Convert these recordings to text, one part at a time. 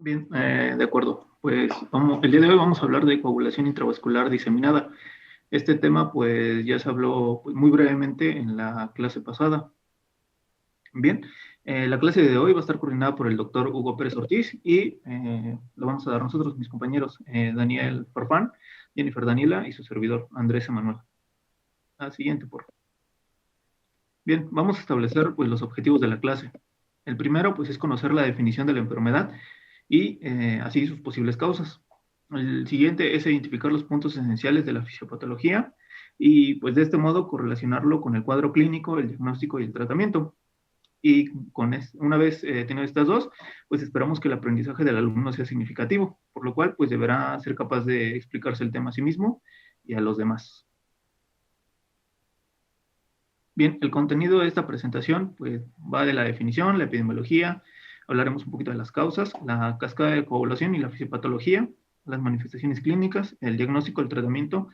Bien, de acuerdo. Pues el día de hoy vamos a hablar de coagulación intravascular diseminada. Este tema pues ya se habló pues, muy brevemente en la clase pasada. Bien, la clase de hoy va a estar coordinada por el doctor Hugo Pérez Ortiz y lo vamos a dar nosotros, mis compañeros, Daniel Farfán, Jennifer Daniela y su servidor, Andrés Emanuel. La siguiente, por favor. Bien, vamos a establecer pues, los objetivos de la clase. El primero pues, es conocer la definición de la enfermedad y así sus posibles causas. El siguiente es identificar los puntos esenciales de la fisiopatología y pues de este modo correlacionarlo con el cuadro clínico, el diagnóstico y el tratamiento. Y una vez tenido estas dos, pues esperamos que el aprendizaje del alumno sea significativo, por lo cual pues deberá ser capaz de explicarse el tema a sí mismo y a los demás. Bien, el contenido de esta presentación pues, va de la definición, la epidemiología, hablaremos un poquito de las causas, la cascada de coagulación y la fisiopatología, las manifestaciones clínicas, el diagnóstico, el tratamiento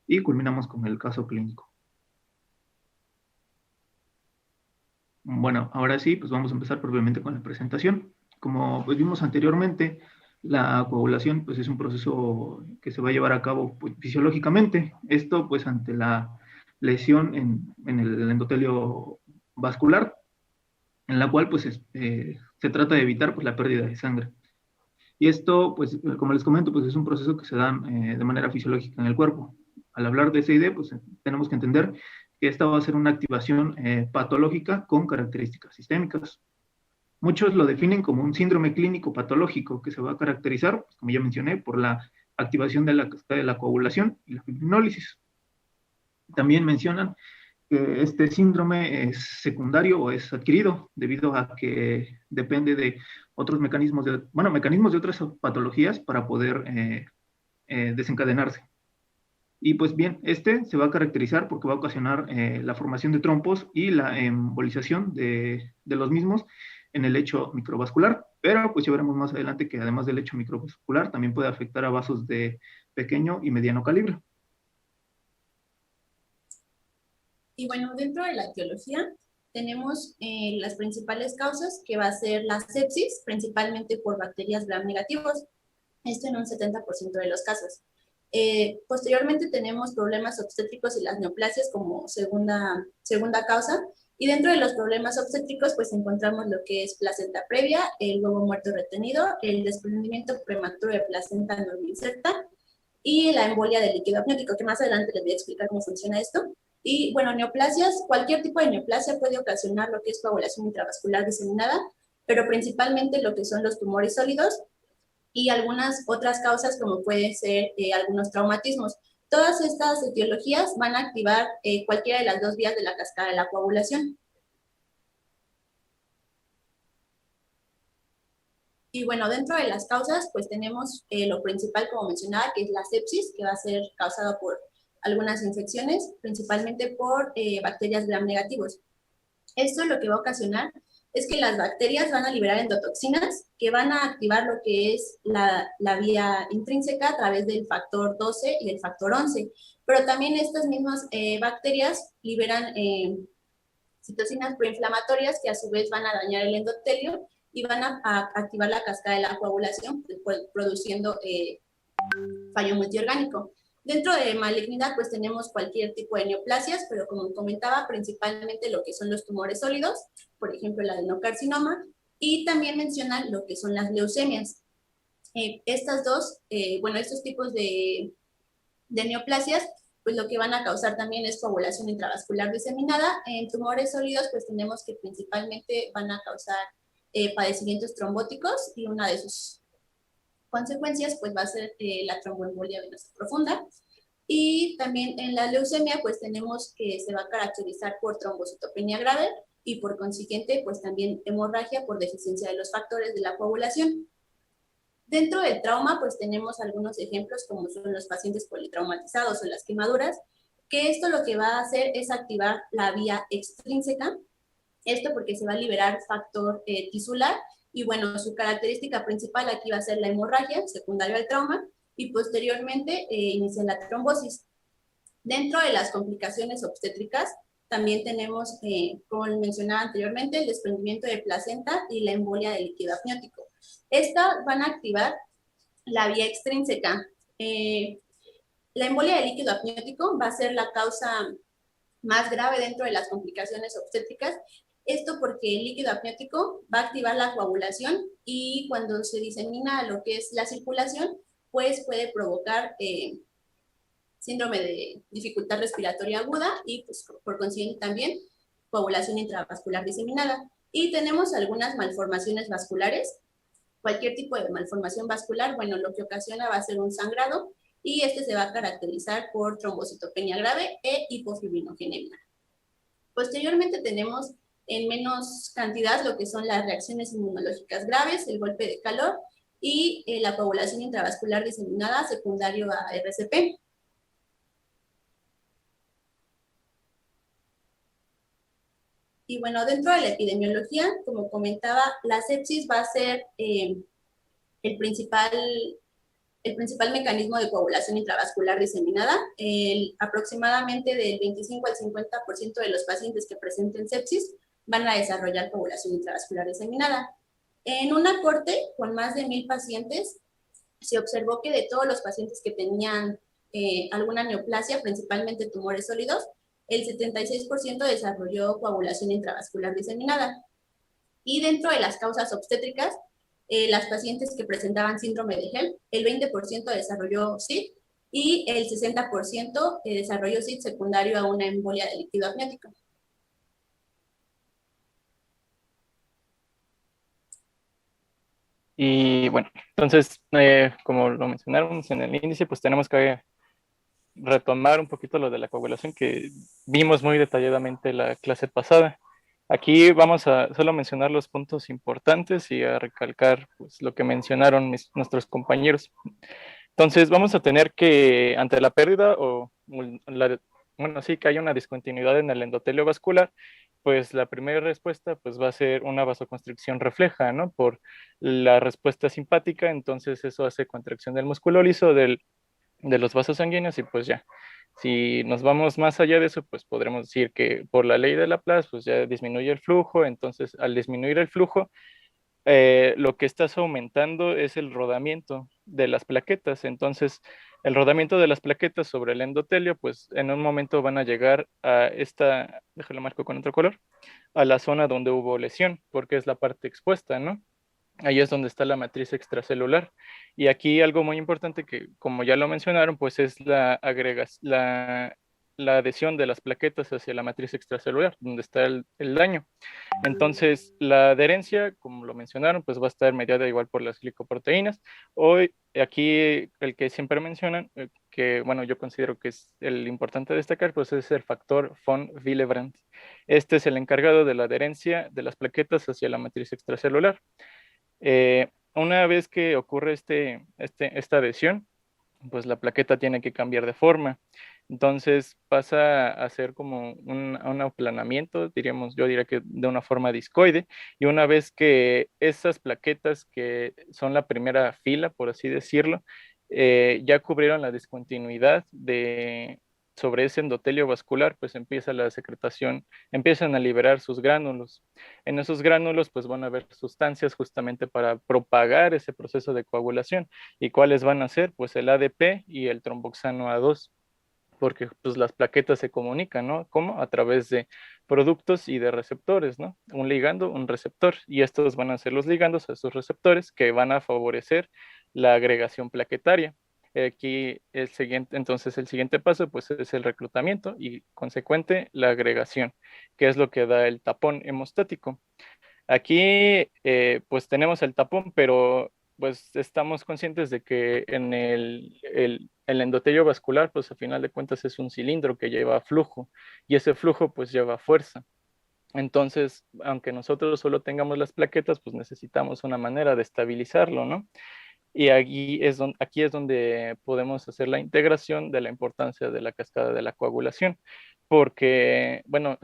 y culminamos con el caso clínico. Bueno, ahora sí, pues vamos a empezar propiamente con la presentación. Como pues, vimos anteriormente, la coagulación pues, es un proceso que se va a llevar a cabo pues, fisiológicamente. Esto pues ante la lesión en el endotelio vascular, en la cual pues se trata de evitar pues la pérdida de sangre. Y esto, pues como les comento, pues es un proceso que se da de manera fisiológica en el cuerpo. Al hablar de SID, pues tenemos que entender que esta va a ser una activación patológica con características sistémicas. Muchos lo definen como un síndrome clínico patológico que se va a caracterizar, pues, como ya mencioné, por la activación de la cascada de la coagulación y la fibrinólisis. También mencionan que este síndrome es secundario o es adquirido debido a que depende de otros mecanismos mecanismos de otras patologías para poder desencadenarse. Y pues bien, este se va a caracterizar porque va a ocasionar la formación de trombos y la embolización de los mismos en el lecho microvascular, pero pues ya veremos más adelante que además del lecho microvascular también puede afectar a vasos de pequeño y mediano calibre. Y bueno, dentro de la etiología tenemos las principales causas, que va a ser la sepsis, principalmente por bacterias gram negativos, esto en un 70% de los casos. Posteriormente tenemos problemas obstétricos y las neoplasias como segunda causa, y dentro de los problemas obstétricos pues encontramos lo que es placenta previa, el huevo muerto retenido, el desprendimiento prematuro de placenta no inserta y la embolia del líquido amniótico, que más adelante les voy a explicar cómo funciona esto. Y bueno, neoplasias, cualquier tipo de neoplasia puede ocasionar lo que es coagulación intravascular diseminada, pero principalmente lo que son los tumores sólidos y algunas otras causas como pueden ser algunos traumatismos. Todas estas etiologías van a activar cualquiera de las dos vías de la cascada de la coagulación. Y bueno, dentro de las causas, pues tenemos lo principal, como mencionaba, que es la sepsis, que va a ser causada por algunas infecciones, principalmente por bacterias gram negativos. Esto lo que va a ocasionar es que las bacterias van a liberar endotoxinas que van a activar lo que es la vía intrínseca a través del factor 12 y el factor 11. Pero también estas mismas bacterias liberan citocinas proinflamatorias que a su vez van a dañar el endotelio y van a activar la cascada de la coagulación, produciendo fallo multiorgánico. Dentro de malignidad, pues tenemos cualquier tipo de neoplasias, pero como comentaba, principalmente lo que son los tumores sólidos, por ejemplo, el adenocarcinoma, y también mencionan lo que son las leucemias. Estos tipos de neoplasias, pues lo que van a causar también es coagulación intravascular diseminada. En tumores sólidos, pues tenemos que principalmente van a causar padecimientos trombóticos y una de sus consecuencias pues va a ser la tromboembolia venosa profunda. Y también en la leucemia pues tenemos que se va a caracterizar por trombocitopenia grave y por consiguiente pues también hemorragia por deficiencia de los factores de la coagulación. Dentro del trauma pues tenemos algunos ejemplos como son los pacientes politraumatizados o las quemaduras, que esto lo que va a hacer es activar la vía extrínseca, esto porque se va a liberar factor tisular y bueno, su característica principal aquí va a ser la hemorragia secundaria al trauma y posteriormente inicia la trombosis. Dentro de las complicaciones obstétricas también tenemos, como mencionaba anteriormente, el desprendimiento de placenta y la embolia del líquido amniótico. Estas van a activar la vía extrínseca. La embolia de líquido amniótico va a ser la causa más grave dentro de las complicaciones obstétricas. Esto porque el líquido amniótico va a activar la coagulación y cuando se disemina lo que es la circulación, pues puede provocar síndrome de dificultad respiratoria aguda y pues, por consiguiente también coagulación intravascular diseminada. Y tenemos algunas malformaciones vasculares. Cualquier tipo de malformación vascular, bueno, lo que ocasiona va a ser un sangrado y este se va a caracterizar por trombocitopenia grave e hipofibrinogenemia. Posteriormente tenemos en menos cantidad lo que son las reacciones inmunológicas graves, el golpe de calor y la coagulación intravascular diseminada secundario a RCP. Y bueno, dentro de la epidemiología, como comentaba, la sepsis va a ser el principal mecanismo de coagulación intravascular diseminada. Aproximadamente del 25 al 50% de los pacientes que presenten sepsis van a desarrollar coagulación intravascular diseminada. En una corte con más de 1,000 pacientes, se observó que de todos los pacientes que tenían alguna neoplasia, principalmente tumores sólidos, el 76% desarrolló coagulación intravascular diseminada. Y dentro de las causas obstétricas, las pacientes que presentaban síndrome de HELP, el 20% desarrolló SID y el 60% desarrolló SID secundario a una embolia de líquido amniótico. Y bueno, entonces, como lo mencionaron en el índice, pues tenemos que retomar un poquito lo de la coagulación que vimos muy detalladamente la clase pasada. Aquí vamos a solo mencionar los puntos importantes y a recalcar pues, lo que mencionaron nuestros compañeros. Entonces vamos a tener que, ante la pérdida bueno, sí, que hay una discontinuidad en el endotelio vascular, pues la primera respuesta pues va a ser una vasoconstricción refleja, ¿no? Por la respuesta simpática, entonces eso hace contracción del músculo liso, de los vasos sanguíneos y pues ya. Si nos vamos más allá de eso, pues podremos decir que por la ley de Laplace, pues ya disminuye el flujo, entonces al disminuir el flujo, lo que estás aumentando es el rodamiento de las plaquetas. Entonces, el rodamiento de las plaquetas sobre el endotelio, pues en un momento van a llegar a esta, déjalo marco con otro color, a la zona donde hubo lesión, porque es la parte expuesta, ¿no? Ahí es donde está la matriz extracelular. Y aquí algo muy importante que, como ya lo mencionaron, pues es la adhesión de las plaquetas hacia la matriz extracelular, donde está el daño. Entonces, la adherencia, como lo mencionaron, pues va a estar mediada igual por las glicoproteínas. Hoy, aquí, el que siempre mencionan, que bueno, yo considero que es el importante destacar, pues es el factor von Willebrand. Este es el encargado de la adherencia de las plaquetas hacia la matriz extracelular. Una vez que ocurre esta adhesión, pues la plaqueta tiene que cambiar de forma. Entonces pasa a ser como un aplanamiento, yo diría que de una forma discoide, y una vez que esas plaquetas que son la primera fila, por así decirlo, ya cubrieron la discontinuidad sobre ese endotelio vascular, pues empieza la secretación, empiezan a liberar sus gránulos. En esos gránulos pues van a haber sustancias justamente para propagar ese proceso de coagulación. ¿Y cuáles van a ser? Pues el ADP y el tromboxano A2, porque pues las plaquetas se comunican, ¿no? ¿Cómo? A través de productos y de receptores, ¿no? Un ligando, un receptor, y estos van a ser los ligandos a esos receptores que van a favorecer la agregación plaquetaria. Aquí entonces el siguiente paso pues es el reclutamiento y consecuente la agregación, que es lo que da el tapón hemostático. Aquí pues tenemos el tapón, pero pues estamos conscientes de que en el endotelio vascular pues a final de cuentas es un cilindro que lleva flujo y ese flujo pues lleva fuerza. Entonces, aunque nosotros solo tengamos las plaquetas, pues necesitamos una manera de estabilizarlo, ¿no? Y aquí es donde podemos hacer la integración de la importancia de la cascada de la coagulación, porque, bueno,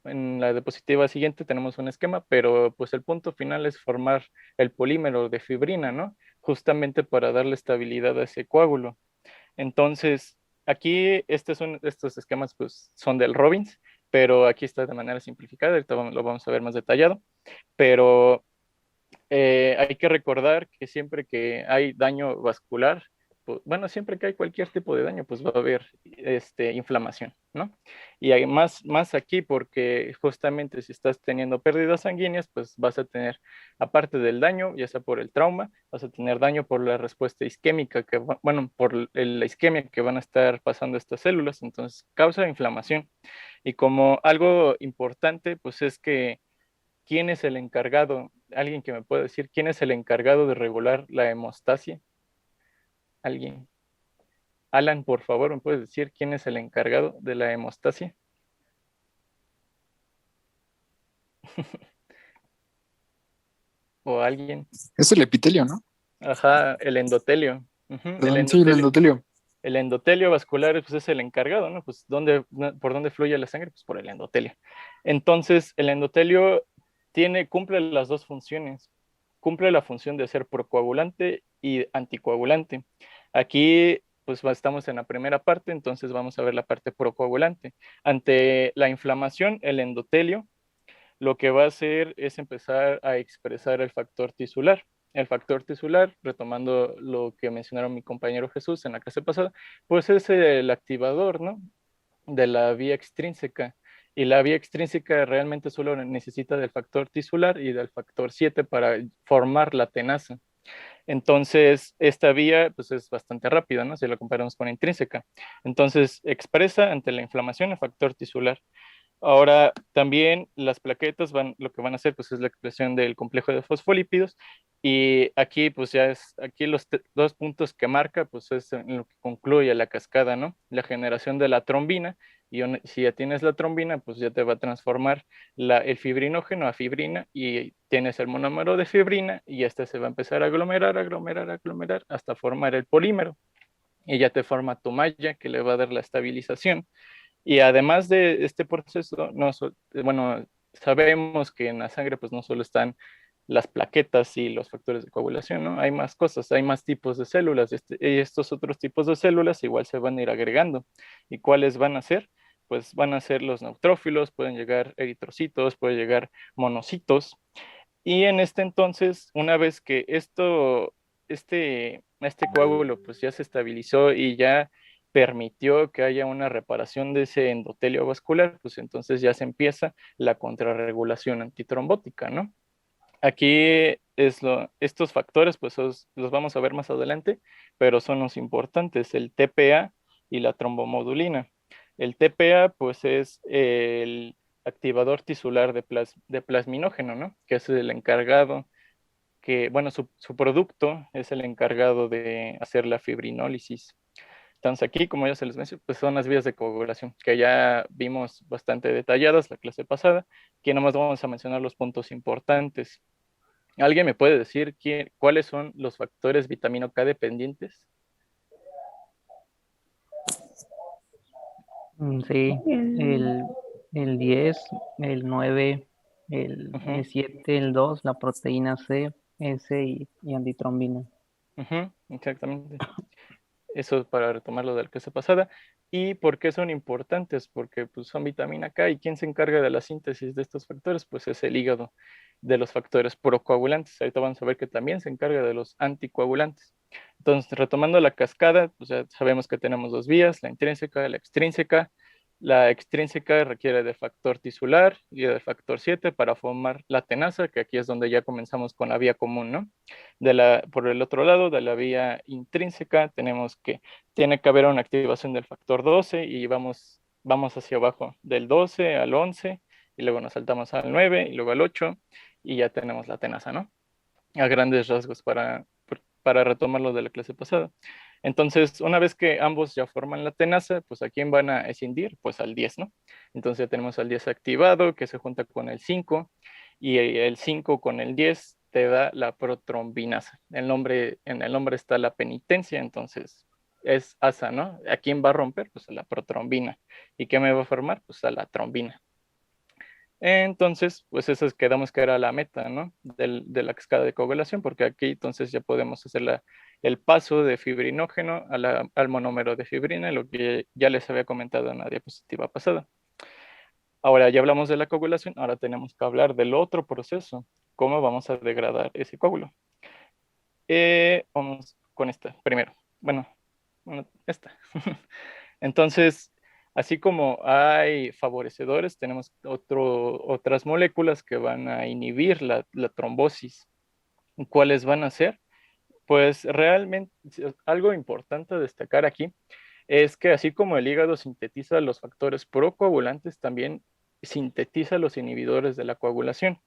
en la diapositiva siguiente tenemos un esquema, pero pues el punto final es formar el polímero de fibrina, ¿no? Justamente para darle estabilidad a ese coágulo. Entonces, aquí estos esquemas pues son del Robbins, pero aquí está de manera simplificada, ahorita lo vamos a ver más detallado, pero hay que recordar que siempre que hay daño vascular, bueno, siempre que hay cualquier tipo de daño, pues va a haber inflamación, ¿no? Y hay más aquí porque justamente si estás teniendo pérdidas sanguíneas, pues vas a tener, aparte del daño, ya sea por el trauma, vas a tener daño por la respuesta isquémica, bueno, por la isquemia que van a estar pasando estas células, entonces causa inflamación. Y como algo importante, pues es que ¿quién es el encargado? ¿Alguien que me pueda decir quién es el encargado de regular la hemostasia? ¿Alguien? Alan, por favor, ¿me puedes decir quién es el encargado de la hemostasia? ¿O alguien? Es el epitelio, ¿no? Ajá, el endotelio. Ujú, el Perdón, sí, el endotelio. endotelio. El endotelio vascular pues, es el encargado, ¿no? Pues, ¿por dónde fluye la sangre? Pues por el endotelio. Entonces, el endotelio cumple las dos funciones. Cumple la función de ser procoagulante y anticoagulante. Aquí, pues estamos en la primera parte, entonces vamos a ver la parte procoagulante. Ante la inflamación, el endotelio lo que va a hacer es empezar a expresar el factor tisular. El factor tisular, retomando lo que mencionaron mi compañero Jesús en la clase pasada, pues es el activador, ¿no? De la vía extrínseca. Y la vía extrínseca realmente solo necesita del factor tisular y del factor 7 para formar la tenaza. Entonces, esta vía pues, es bastante rápida, ¿no? Si la comparamos con la intrínseca. Entonces, expresa ante la inflamación el factor tisular. Ahora, también las plaquetas lo que van a hacer pues, es la expresión del complejo de fosfolípidos y aquí pues ya aquí los dos puntos que marca pues es en lo que concluye la cascada, ¿no? La generación de la trombina y si ya tienes la trombina pues ya te va a transformar el fibrinógeno a fibrina y tienes el monómero de fibrina y este se va a empezar a aglomerar, aglomerar, aglomerar hasta formar el polímero y ya te forma tu malla que le va a dar la estabilización. Y además de este proceso, bueno, sabemos que en la sangre pues no solo están las plaquetas y los factores de coagulación, ¿no? Hay más cosas, hay más tipos de células. Y estos otros tipos de células igual se van a ir agregando. ¿Y cuáles van a ser? Pues van a ser los neutrófilos, pueden llegar eritrocitos, pueden llegar monocitos. Y en este entonces, una vez que este coágulo pues ya se estabilizó y ya permitió que haya una reparación de ese endotelio vascular, pues entonces ya se empieza la contrarregulación antitrombótica, ¿no? Aquí estos factores, pues los vamos a ver más adelante, pero son los importantes, el TPA y la trombomodulina. El TPA, pues es el activador tisular de plasminógeno, ¿no? Que es el encargado, bueno, su producto es el encargado de hacer la fibrinólisis. Entonces aquí, como ya se les mencionó, pues son las vías de coagulación, que ya vimos bastante detalladas la clase pasada. Aquí nomás vamos a mencionar los puntos importantes. ¿Alguien me puede decir cuáles son los factores vitamina K dependientes? Sí, el 10, el 9, Ujú, el 7, el 2, la proteína C, S y antitrombina. exactamente. Eso es para retomar lo de la clase pasada. ¿Y por qué son importantes? Porque pues, son vitamina K y ¿quién se encarga de la síntesis de estos factores? Pues es el hígado de los factores procoagulantes. Ahorita vamos a ver que también se encarga de los anticoagulantes. Entonces, retomando la cascada, pues ya sabemos que tenemos dos vías, la intrínseca y la extrínseca. La extrínseca requiere de factor tisular y de factor 7 para formar la tenaza, que aquí es donde ya comenzamos con la vía común, ¿no? Por el otro lado, de la vía intrínseca, tiene que haber una activación del factor 12 y vamos hacia abajo, del 12 al 11, y luego nos saltamos al 9 y luego al 8, y ya tenemos la tenaza, ¿no? A grandes rasgos para retomar lo de la clase pasada. Entonces, una vez que ambos ya forman la tenaza, pues ¿a quién van a escindir? Pues al 10, ¿no? Entonces ya tenemos al 10 activado, que se junta con el 5, y el 5 con el 10 te da la protrombinasa. En el nombre está la penitencia, entonces es asa, ¿no? ¿A quién va a romper? Pues a la protrombina. ¿Y qué me va a formar? Pues a la trombina. Entonces, pues eso quedamos que era la meta, ¿no? De la cascada de coagulación, porque aquí entonces ya podemos hacer el paso de fibrinógeno al monómero de fibrina, lo que ya les había comentado en la diapositiva pasada. Ahora ya hablamos de la coagulación, ahora tenemos que hablar del otro proceso. cómo vamos a degradar ese coágulo. Vamos con esta primero. Bueno, esta. Entonces, así como hay favorecedores, tenemos otras moléculas que van a inhibir la trombosis. ¿Cuáles van a ser? Pues realmente algo importante a destacar aquí es que así como el hígado sintetiza los factores procoagulantes, también sintetiza los inhibidores de la coagulación.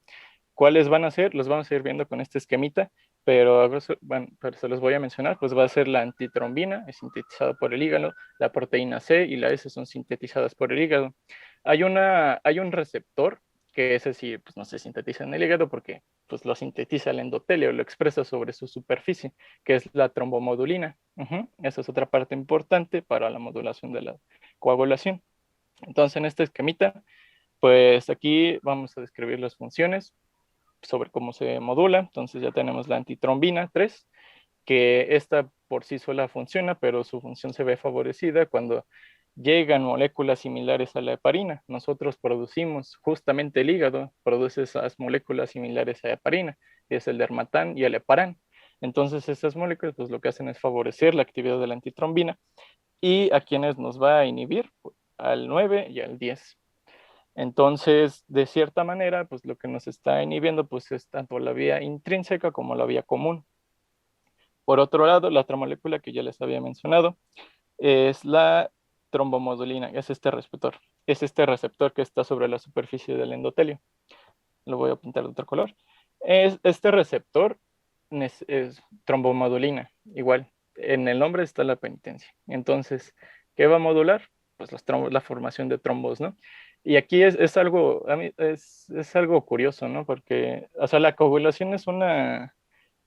¿Cuáles van a ser? Los vamos a ir viendo con este esquemita, pero, bueno, pero se los voy a mencionar. Pues va a ser la antitrombina, es sintetizada por el hígado, la proteína C y la S son sintetizadas por el hígado. Hay un receptor que ese sí, pues no se sintetiza en el hígado porque pues lo sintetiza el endotelio, lo expresa sobre su superficie, que es la trombomodulina. Esa es otra parte importante para la modulación de la coagulación. Entonces, en este esquemita, pues aquí vamos a describir las funciones sobre cómo se modula. Entonces ya tenemos la antitrombina 3, que esta por sí sola funciona, pero su función se ve favorecida cuando llegan moléculas similares a la heparina. Nosotros producimos, justamente el hígado produce esas moléculas similares a la heparina, que es el dermatán y el heparán. Entonces esas moléculas pues lo que hacen es favorecer la actividad de la antitrombina y a quienes nos va a inhibir al 9 y al 10. Entonces, de cierta manera, pues lo que nos está inhibiendo pues es tanto la vía intrínseca como la vía común. Por otro lado, la otra molécula que ya les había mencionado es la trombomodulina, es este receptor. Es este receptor que está sobre la superficie del endotelio. Lo voy a pintar de otro color. Este receptor es trombomodulina, igual. En el nombre está la penitencia. Entonces, ¿qué va a modular? Pues la formación de trombos, ¿no? Y aquí es algo, a mí es algo curioso, ¿no? Porque, o sea, la coagulación es una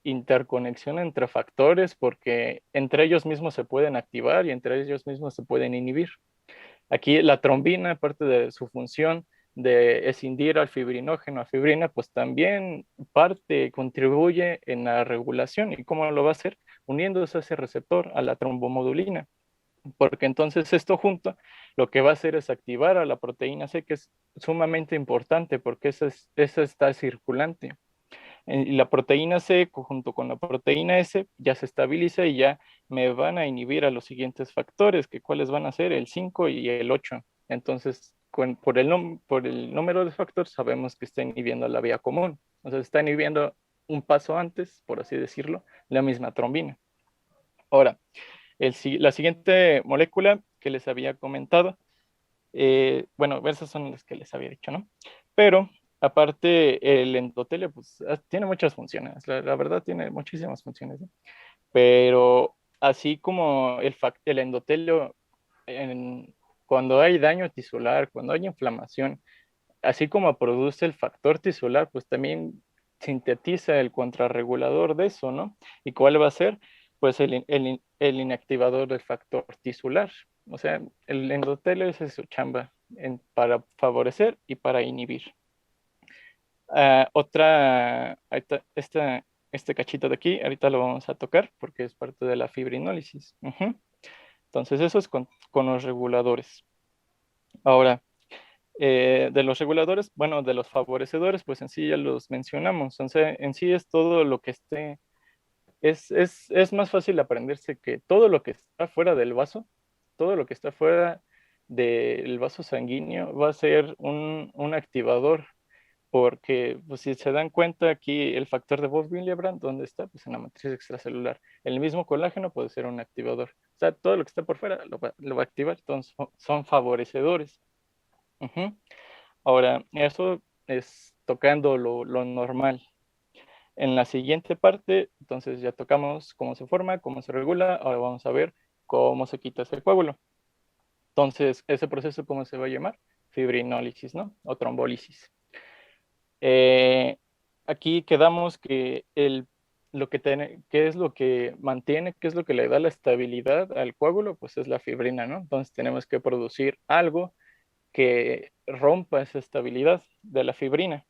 interconexión entre factores porque entre ellos mismos se pueden activar y entre ellos mismos se pueden inhibir. Aquí la trombina, aparte de su función de escindir al fibrinógeno a fibrina, pues también contribuye en la regulación. ¿Y cómo lo va a hacer? Uniéndose a ese receptor, a la trombomodulina. Porque entonces esto junto lo que va a hacer es activar a la proteína C, que es sumamente importante porque esa está circulante. Y la proteína C junto con la proteína S ya se estabiliza y ya me van a inhibir a los siguientes factores, que cuáles van a ser el 5 y el 8. Entonces, por el número de factores sabemos que está inhibiendo la vía común. O sea, está inhibiendo un paso antes, por así decirlo, la misma trombina. Ahora, la siguiente molécula que les había comentado, bueno, esas son las que les había dicho, ¿no? Pero aparte, el endotelio, pues tiene muchas funciones, la verdad tiene muchísimas funciones, ¿no? Pero así como el endotelio, cuando hay daño tisular, cuando hay inflamación, así como produce el factor tisular, pues también sintetiza el contrarregulador de eso, ¿no? ¿Y cuál va a ser? Pues el inactivador del factor tisular. O sea, el endotelio es su chamba para favorecer y para inhibir. Este cachito de aquí, ahorita lo vamos a tocar porque es parte de la fibrinólisis. Entonces, eso es con los reguladores. Ahora, de los reguladores, bueno, de los favorecedores, pues en sí ya los mencionamos. O sea, en sí es todo lo que esté, es más fácil aprenderse que todo lo que está fuera del vaso, todo lo que está fuera del vaso sanguíneo va a ser un activador, porque pues, si se dan cuenta aquí el factor de Wolff-Willebrand, ¿dónde está? Pues en la matriz extracelular. El mismo colágeno puede ser un activador. O sea, todo lo que está por fuera lo va a activar, entonces son favorecedores. Ahora, eso es tocando lo normal. En la siguiente parte, entonces ya tocamos cómo se forma, cómo se regula. Ahora vamos a ver cómo se quita ese coágulo. Entonces, ese proceso, ¿cómo se va a llamar? Fibrinólisis, ¿no? O trombólisis. Aquí quedamos que ¿qué es lo que mantiene, qué es lo que le da la estabilidad al coágulo? Pues es la fibrina, ¿no? Entonces tenemos que producir algo que rompa esa estabilidad de la fibrina.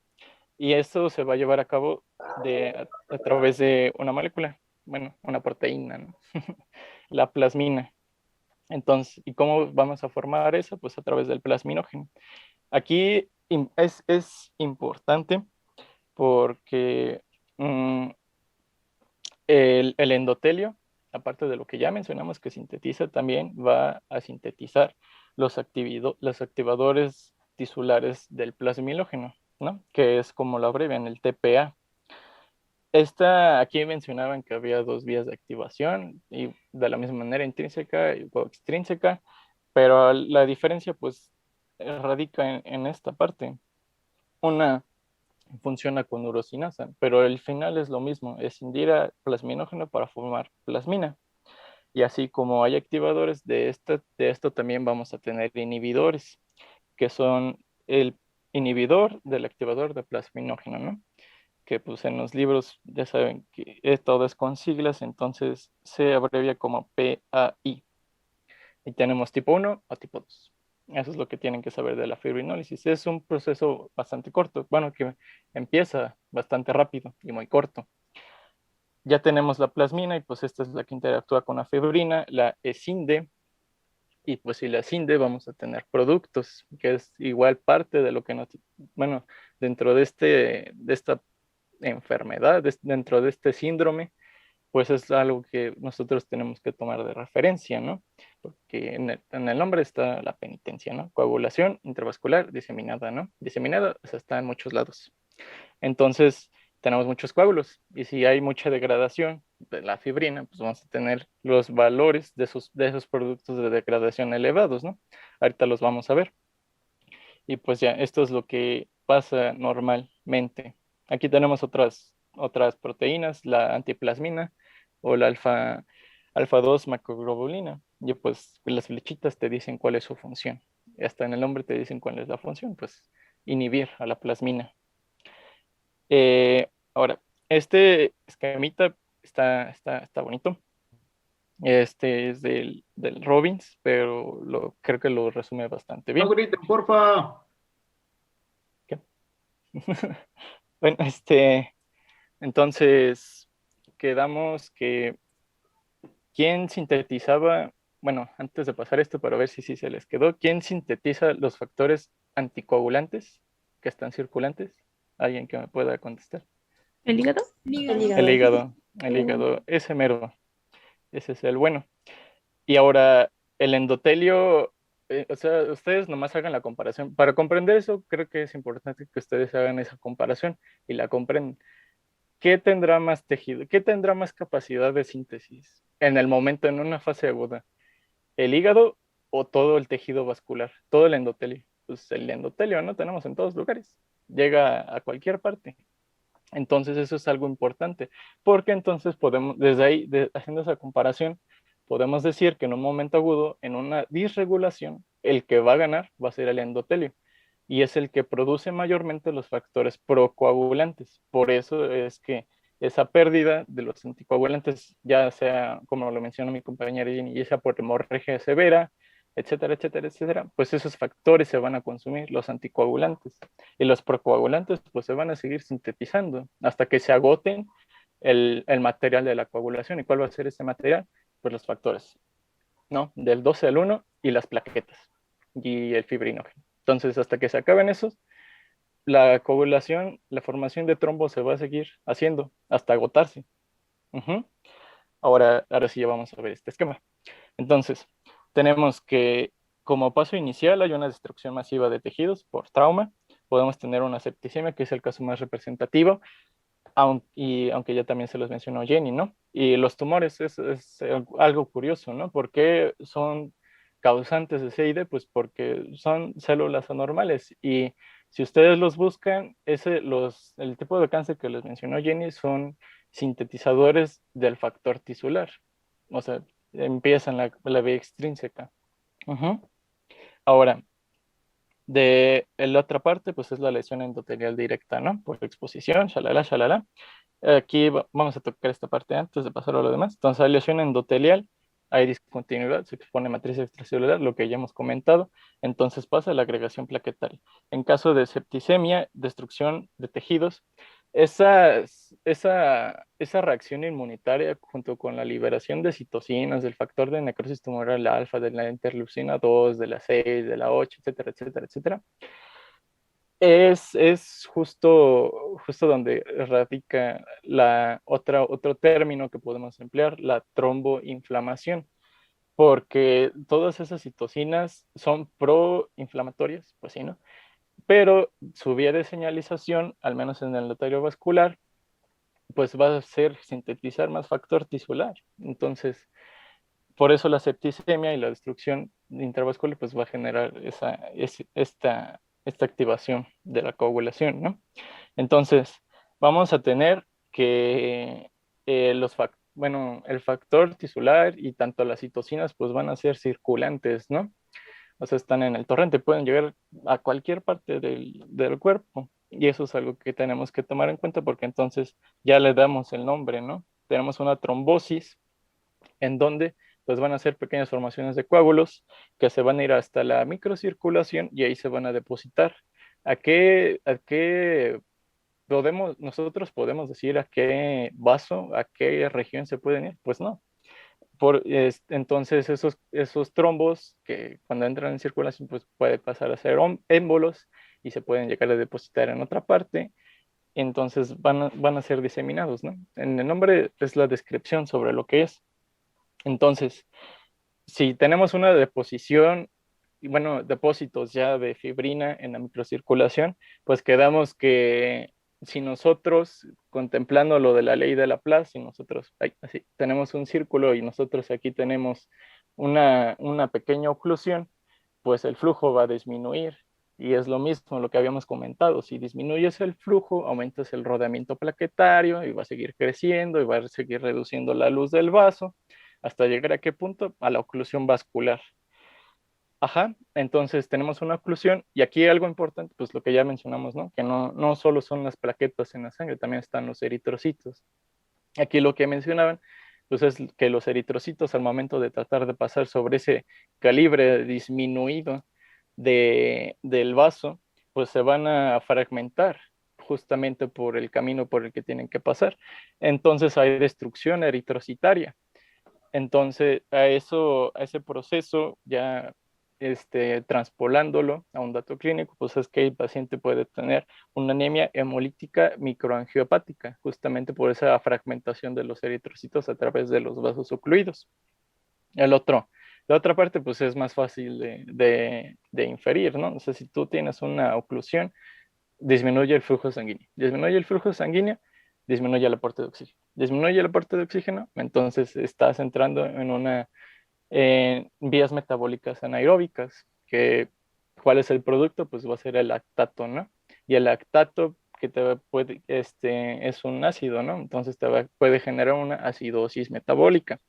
Y eso se va a llevar a cabo a través de una molécula, bueno, una proteína, ¿no? La plasmina. Entonces, ¿y cómo vamos a formar eso? Pues a través del plasminógeno. Aquí es importante porque mm, el endotelio, aparte de lo que ya mencionamos que sintetiza, también va a sintetizar los activadores tisulares del plasmilógeno, ¿no? Que es como lo abrevian, el TPA. Aquí mencionaban que había dos vías de activación y de la misma manera intrínseca y extrínseca, pero la diferencia pues radica en esta parte. Una funciona con urosinasa, pero el final es lo mismo, escindir a plasminógeno para formar plasmina. Y así como hay activadores de esto también vamos a tener inhibidores, que son el inhibidor del activador de plasminógeno, ¿no? Que pues en los libros ya saben que todo es con siglas, entonces se abrevia como PAI. Y tenemos tipo 1 o tipo 2. Eso es lo que tienen que saber de la fibrinólisis. Es un proceso bastante corto, bueno, que empieza bastante rápido y muy corto. Ya tenemos la plasmina y pues esta es la que interactúa con la fibrina, la escinde, y pues si la escinde vamos a tener productos, que es igual parte de lo que nos, bueno, dentro de esta enfermedad, dentro de este síndrome, pues es algo que nosotros tenemos que tomar de referencia, ¿no? Porque en el nombre está la penitencia, ¿no? Coagulación intravascular diseminada, ¿no? Diseminada, o sea, está en muchos lados. Entonces, tenemos muchos coágulos y si hay mucha degradación de la fibrina, pues vamos a tener los valores de esos productos de degradación elevados, ¿no? Ahorita los vamos a ver. Y pues ya, esto es lo que pasa normalmente. Aquí tenemos otras proteínas, la antiplasmina o la alfa 2 macroglobulina. Y pues las flechitas te dicen cuál es su función. Y hasta en el nombre te dicen cuál es la función, pues inhibir a la plasmina. Ahora, este esquemita está bonito. Este es del Robbins, pero creo que lo resume bastante No bien. griten, porfa. ¿Qué? Bueno, entonces quedamos que ¿quién sintetizaba? Bueno, antes de pasar esto para ver si sí se les quedó, ¿quién sintetiza los factores anticoagulantes que están circulantes? ¿Alguien que me pueda contestar? ¿El hígado? El hígado, ese mero, ese es el bueno. Y ahora, el endotelio, o sea, ustedes nomás hagan la comparación. Para comprender eso, creo que es importante que ustedes hagan esa comparación y la comprendan. ¿Qué tendrá más tejido? ¿Qué tendrá más capacidad de síntesis en el momento, en una fase aguda? ¿El hígado o todo el tejido vascular? Todo el endotelio. Pues el endotelio no tenemos en todos lugares. Llega a cualquier parte. Entonces eso es algo importante, porque entonces podemos, desde ahí, haciendo esa comparación, podemos decir que en un momento agudo, en una disregulación, el que va a ganar va a ser el endotelio y es el que produce mayormente los factores procoagulantes. Por eso es que esa pérdida de los anticoagulantes, ya sea, como lo mencionó mi compañera Jenny, ya sea por hemorragia severa, etcétera, etcétera, etcétera, pues esos factores se van a consumir, los anticoagulantes. Y los procoagulantes pues se van a seguir sintetizando hasta que se agoten el material de la coagulación. ¿Y cuál va a ser ese material? Pues los factores, ¿no? Del 12 al 1 y las plaquetas y el fibrinógeno. Entonces, hasta que se acaben esos, la coagulación, la formación de trombos se va a seguir haciendo hasta agotarse. Ahora sí ya vamos a ver este esquema. Entonces, tenemos que como paso inicial hay una destrucción masiva de tejidos por trauma. Podemos tener una septicemia, que es el caso más representativo, aunque ya también se los mencionó Jenny, ¿no? Y los tumores es algo curioso, ¿no? ¿Por qué son causantes de CID? Pues porque son células anormales y si ustedes los buscan, el tipo de cáncer que les mencionó Jenny son sintetizadores del factor tisular, o sea, empiezan la vía extrínseca. Ahora, de la otra parte, pues es la lesión endotelial directa, ¿no? Por exposición, shalala, shalala. Aquí vamos a tocar esta parte antes de pasar a lo demás. Entonces, hay lesión endotelial, hay discontinuidad, se expone matriz extracelular, lo que ya hemos comentado. Entonces pasa la agregación plaquetaria. En caso de septicemia, destrucción de tejidos, esa reacción inmunitaria junto con la liberación de citocinas, del factor de necrosis tumoral alfa, de la interleucina 2, de la 6, de la 8, etcétera, etcétera, etcétera, Es justo donde radica otro término que podemos emplear, la tromboinflamación, porque todas esas citocinas son proinflamatorias, pues sí, ¿no? Pero su vía de señalización, al menos en el notario vascular, pues va a ser sintetizar más factor tisular. Entonces, por eso la septicemia y la destrucción intravascular pues va a generar esta activación de la coagulación, ¿no? Entonces, vamos a tener que bueno, el factor tisular y tanto las citocinas pues van a ser circulantes, ¿no? O sea, están en el torrente, pueden llegar a cualquier parte del cuerpo. Y eso es algo que tenemos que tomar en cuenta porque entonces ya le damos el nombre, ¿no? Tenemos una trombosis en donde pues van a ser pequeñas formaciones de coágulos que se van a ir hasta la microcirculación y ahí se van a depositar. ¿A qué nosotros podemos decir a qué vaso, a qué región se pueden ir? Pues no. Entonces esos trombos que cuando entran en circulación pues puede pasar a ser émbolos y se pueden llegar a depositar en otra parte, entonces van a ser diseminados, ¿no? En el nombre es la descripción sobre lo que es. Entonces, si tenemos una deposición, bueno, depósitos ya de fibrina en la microcirculación, pues quedamos que si nosotros, contemplando lo de la ley de Laplace, si nosotros, así, tenemos un círculo y nosotros aquí tenemos una pequeña oclusión, pues el flujo va a disminuir. Y es lo mismo lo que habíamos comentado, si disminuyes el flujo, aumentas el rodamiento plaquetario y va a seguir creciendo y va a seguir reduciendo la luz del vaso hasta llegar a qué punto? A la oclusión vascular. Ajá, entonces tenemos una oclusión y aquí algo importante, pues lo que ya mencionamos, ¿no? Que no solo son las plaquetas en la sangre, también están los eritrocitos. Aquí lo que mencionaban, pues es que los eritrocitos al momento de tratar de pasar sobre ese calibre disminuido del vaso, pues se van a fragmentar justamente por el camino por el que tienen que pasar. Entonces hay destrucción eritrocitaria. Entonces, a ese proceso, ya transpolándolo a un dato clínico, pues es que el paciente puede tener una anemia hemolítica microangiopática, justamente por esa fragmentación de los eritrocitos a través de los vasos ocluidos. La otra parte, pues es más fácil de inferir, ¿no? O sea, si tú tienes una oclusión, disminuye el flujo sanguíneo. Disminuye el flujo sanguíneo, disminuye el aporte de oxígeno. Disminuye el aporte de oxígeno, entonces estás entrando en vías metabólicas anaeróbicas, que ¿cuál es el producto? Pues va a ser el lactato, ¿no? Y el lactato que es un ácido, ¿no? Entonces puede generar una acidosis metabólica.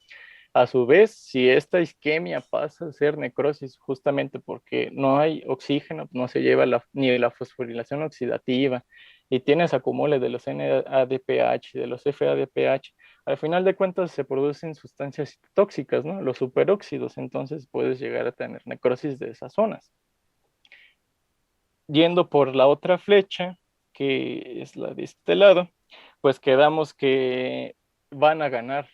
A su vez, si esta isquemia pasa a ser necrosis justamente porque no hay oxígeno, no se lleva ni la fosforilación oxidativa y tienes acumule de los NADPH, de los FADPH, al final de cuentas se producen sustancias tóxicas, ¿no? Los superóxidos, entonces puedes llegar a tener necrosis de esas zonas. Yendo por la otra flecha, que es la de este lado, pues quedamos que van a ganar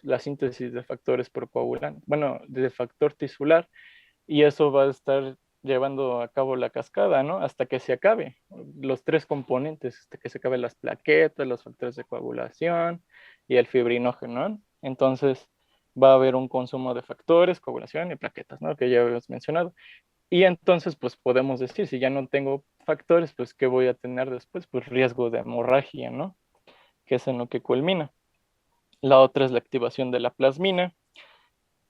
la síntesis de factores procoagulantes, bueno, de factor tisular, y eso va a estar llevando a cabo la cascada, ¿no? Hasta que se acabe los tres componentes, hasta que se acaben las plaquetas, los factores de coagulación y el fibrinógeno, ¿no? Entonces va a haber un consumo de factores, coagulación y plaquetas, ¿no? Que ya habíamos mencionado. Y entonces, pues podemos decir, si ya no tengo factores, pues ¿qué voy a tener después? Pues riesgo de hemorragia, ¿no? Que es en lo que culmina. La otra es la activación de la plasmina,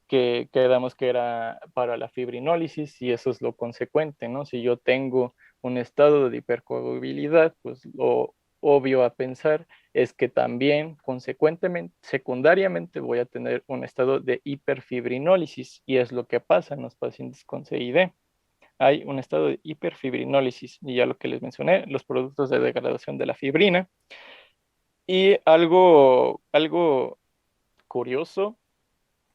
que quedamos que era para la fibrinólisis y eso es lo consecuente, ¿no? Si yo tengo un estado de hipercoagulabilidad, pues lo obvio a pensar es que también consecuentemente, secundariamente voy a tener un estado de hiperfibrinólisis y es lo que pasa en los pacientes con CID. Hay un estado de hiperfibrinólisis y ya lo que les mencioné, los productos de degradación de la fibrina. Y algo curioso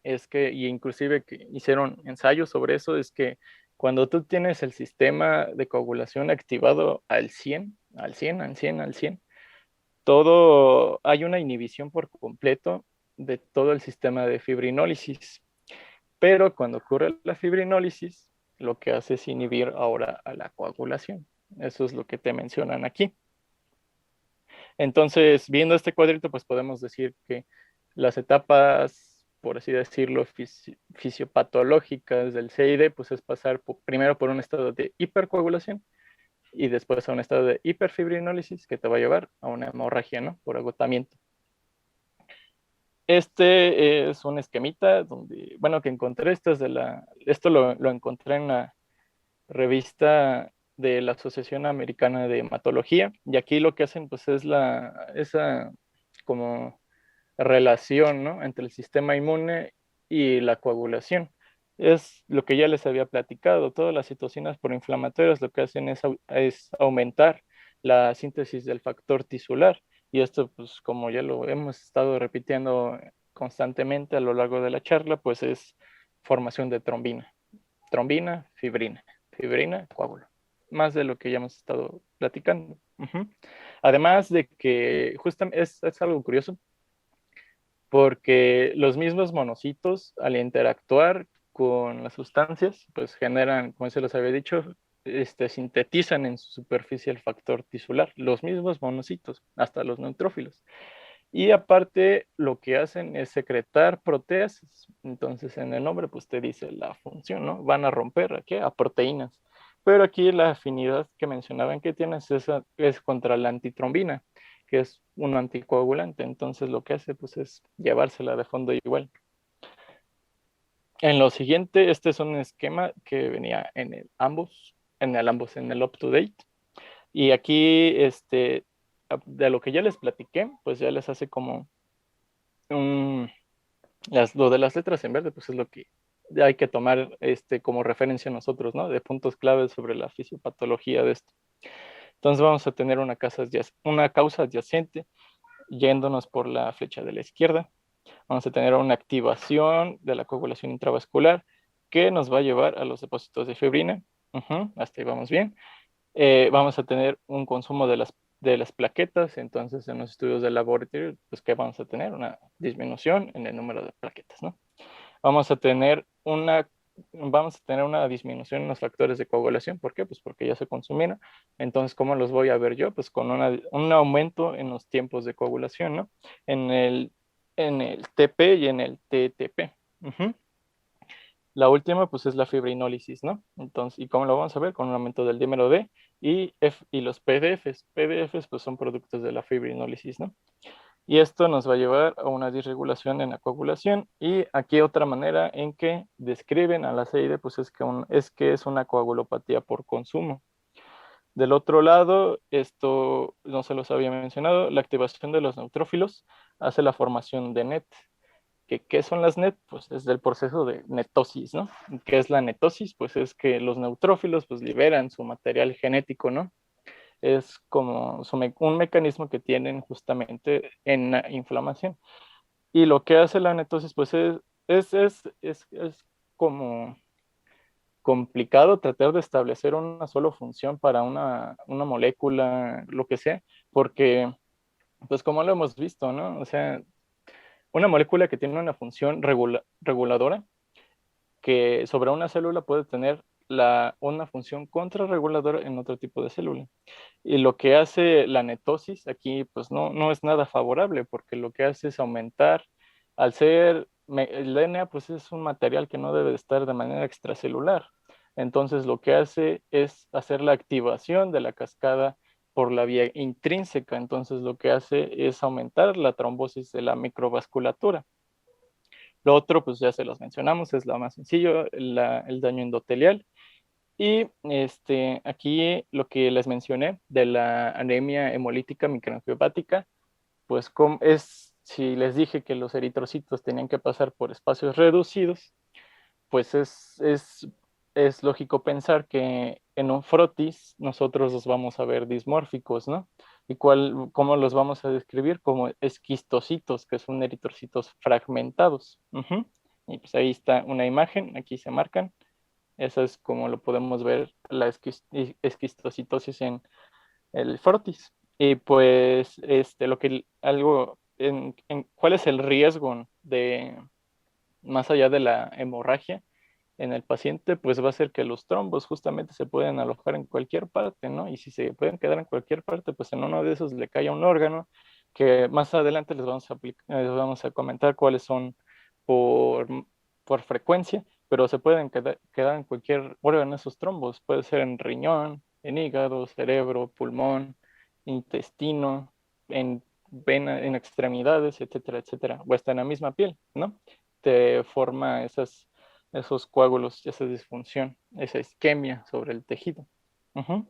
es que, y inclusive que hicieron ensayos sobre eso, es que cuando tú tienes el sistema de coagulación activado al 100, al 100, al 100, al 100, hay una inhibición por completo de todo el sistema de fibrinólisis. Pero cuando ocurre la fibrinólisis, lo que hace es inhibir ahora a la coagulación. Eso es lo que te mencionan aquí. Entonces, viendo este cuadrito, pues podemos decir que las etapas, por así decirlo, fisiopatológicas del CID, pues es pasar primero por un estado de hipercoagulación y después a un estado de hiperfibrinólisis que te va a llevar a una hemorragia, ¿no? Por agotamiento. Este es un esquemita donde, bueno, que encontré, esto lo encontré en la revista de la Asociación Americana de Hematología, y aquí lo que hacen pues es esa como relación, ¿no?, entre el sistema inmune y la coagulación. Es lo que ya les había platicado, todas las citocinas proinflamatorias lo que hacen es aumentar la síntesis del factor tisular, y esto pues como ya lo hemos estado repitiendo constantemente a lo largo de la charla, pues es formación de trombina, fibrina, coágulo, más de lo que ya hemos estado platicando. Además de que justamente es algo curioso, porque los mismos monocitos al interactuar con las sustancias, pues generan, como se los había dicho, sintetizan en su superficie el factor tisular, los mismos monocitos, hasta los neutrófilos. Y aparte lo que hacen es secretar proteasas. Entonces en el nombre pues te dice la función, ¿no? Van a romper ¿a qué? A proteínas. Pero aquí la afinidad que mencionaban que tienes es contra la antitrombina, que es un anticoagulante. Entonces lo que hace pues es llevársela de fondo igual. En lo siguiente, este es un esquema que venía en el en el up-to-date. Y aquí, de lo que ya les platiqué, pues ya les hace como lo de las letras en verde, pues es lo que hay que tomar como referencia nosotros, ¿no? De puntos claves sobre la fisiopatología de esto. Entonces vamos a tener una causa adyacente yéndonos por la flecha de la izquierda. Vamos a tener una activación de la coagulación intravascular que nos va a llevar a los depósitos de fibrina. Hasta ahí vamos bien. Vamos a tener un consumo de las plaquetas, entonces en los estudios de laboratorio, pues que vamos a tener una disminución en el número de plaquetas, ¿no? Vamos a tener una disminución en los factores de coagulación. ¿Por qué? Pues porque ya se consumieron. Entonces, ¿cómo los voy a ver yo? Pues con un aumento en los tiempos de coagulación, ¿no? En el TP y en el TTP. La última, pues, es la fibrinólisis, ¿no? Entonces, ¿y cómo lo vamos a ver? Con un aumento del dímero D y los PDFs. PDFs, pues, son productos de la fibrinólisis, ¿no? Y esto nos va a llevar a una disregulación en la coagulación. Y aquí otra manera en que describen a la CID, pues, es que es una coagulopatía por consumo. Del otro lado, esto no se los había mencionado, la activación de los neutrófilos hace la formación de NET. ¿Qué son las NET? Pues es del proceso de netosis, ¿no? ¿Qué es la netosis? Pues es que los neutrófilos pues liberan su material genético, ¿no? Es como un mecanismo que tienen justamente en la inflamación. Y lo que hace la netosis pues es como complicado tratar de establecer una sola función para una molécula, lo que sea, porque pues como lo hemos visto, ¿no? O sea, una molécula que tiene una función reguladora, que sobre una célula puede tener una función contrarreguladora en otro tipo de célula. Y lo que hace la netosis aquí, pues no es nada favorable, porque lo que hace es aumentar, al ser, el DNA, pues es un material que no debe de estar de manera extracelular. Entonces lo que hace es hacer la activación de la cascada por la vía intrínseca. Entonces lo que hace es aumentar la trombosis de la microvasculatura. Lo otro, pues ya se los mencionamos, es lo más sencillo, el daño endotelial. Y aquí lo que les mencioné de la anemia hemolítica microangiopática, pues si les dije que los eritrocitos tenían que pasar por espacios reducidos, pues es lógico pensar que en un frotis nosotros los vamos a ver dismórficos, ¿no? ¿Y cómo los vamos a describir? Como esquistocitos, que son eritrocitos fragmentados. Y pues ahí está una imagen, aquí se marcan. Eso es como lo podemos ver la esquistocitosis en el frotis. Y pues ¿cuál es el riesgo más allá de la hemorragia? en el paciente, pues va a ser que los trombos justamente se pueden alojar en cualquier parte, ¿no? Y si se pueden quedar en cualquier parte, pues en uno de esos le cae a un órgano, que más adelante les vamos a comentar cuáles son por, por frecuencia, pero se pueden quedar en cualquier órgano esos trombos. Puede ser en riñón, en hígado, cerebro, pulmón, intestino, en vena, en extremidades, etcétera, etcétera. O está en la misma piel, ¿no? Te forma esos coágulos, esa disfunción, esa isquemia sobre el tejido. Ujú.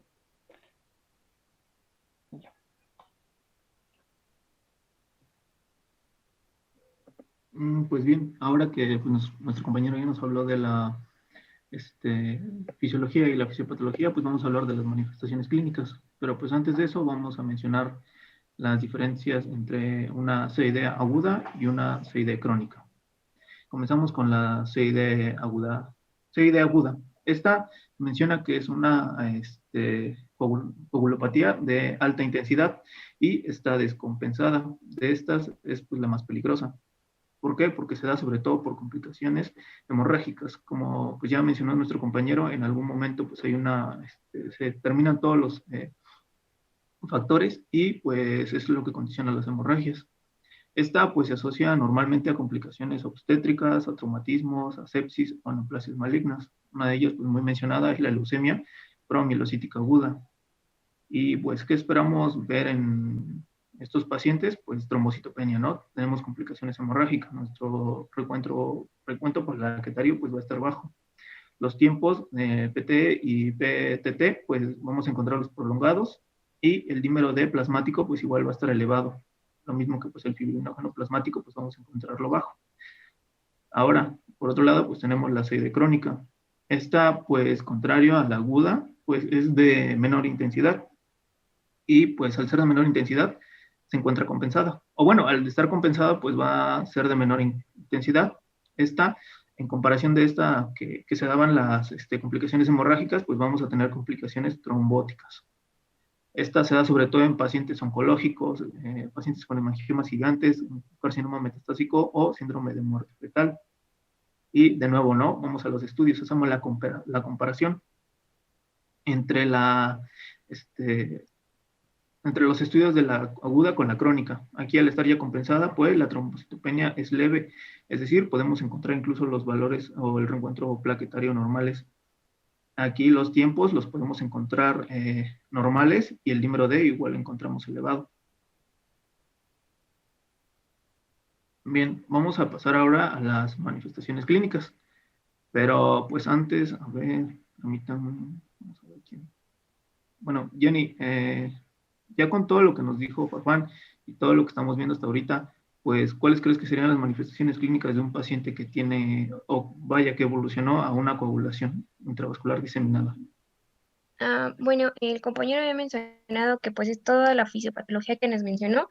Pues bien, ahora que pues, nuestro compañero ya nos habló de la fisiología y la fisiopatología, pues vamos a hablar de las manifestaciones clínicas. Pero pues antes de eso vamos a mencionar las diferencias entre una CID aguda y una CID crónica. Comenzamos con la CID aguda. CID aguda. Esta menciona que es una coagulopatía de alta intensidad y está descompensada. De estas es pues, la más peligrosa. ¿Por qué? Porque se da sobre todo por complicaciones hemorrágicas. Como pues ya mencionó nuestro compañero, en algún momento pues hay se terminan todos los factores y pues es lo que condiciona las hemorragias. Esta pues se asocia normalmente a complicaciones obstétricas, a traumatismos, a sepsis o a neoplasias malignas. Una de ellas pues muy mencionada es la leucemia promielocítica aguda. Y pues, ¿qué esperamos ver en estos pacientes? Pues trombocitopenia, ¿no? Tenemos complicaciones hemorrágicas. Nuestro recuento plaquetario pues va a estar bajo. Los tiempos PT y PTT pues vamos a encontrarlos prolongados y el dímero D plasmático pues igual va a estar elevado. Lo mismo que pues el fibrinógeno plasmático pues vamos a encontrarlo bajo. Ahora, por otro lado, pues tenemos la CID crónica. Esta, pues, contrario a la aguda, pues es de menor intensidad. Y pues al ser de menor intensidad, se encuentra compensada. O bueno, al estar compensada, pues va a ser de menor intensidad. Esta, en comparación de esta que se daban las complicaciones hemorrágicas, pues vamos a tener complicaciones trombóticas. Esta se da sobre todo en pacientes oncológicos, pacientes con hemangiomas gigantes, carcinoma metastásico o síndrome de muerte fetal. Y de nuevo, ¿no? Vamos a los estudios, hacemos la comparación entre entre los estudios de la aguda con la crónica. Aquí al estar ya compensada, pues la trombocitopenia es leve, es decir, podemos encontrar incluso los valores o el reencuentro plaquetario normales. Aquí los tiempos los podemos encontrar normales y el dímero D igual lo encontramos elevado. Bien, vamos a pasar ahora a las manifestaciones clínicas. Pero pues antes, a ver, permítanme, vamos a ver quién. Bueno, Jenny, ya con todo lo que nos dijo Farfán y todo lo que estamos viendo hasta ahorita, pues, ¿cuáles crees que serían las manifestaciones clínicas de un paciente que tiene, o vaya, que evolucionó a una coagulación intravascular diseminada? Bueno, el compañero había mencionado que pues es toda la fisiopatología que nos mencionó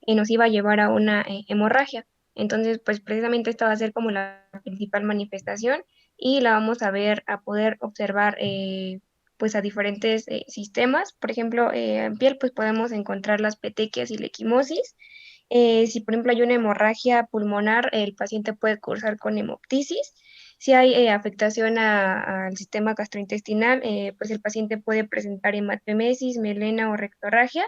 y nos iba a llevar a una hemorragia. Entonces, pues precisamente esta va a ser como la principal manifestación y la vamos a ver, a poder observar pues a diferentes sistemas. Por ejemplo, en piel pues podemos encontrar las petequias y la equimosis. Si por ejemplo hay una hemorragia pulmonar, el paciente puede cursar con hemoptisis. Si hay afectación al sistema gastrointestinal, pues el paciente puede presentar hematemesis, melena o rectorragia.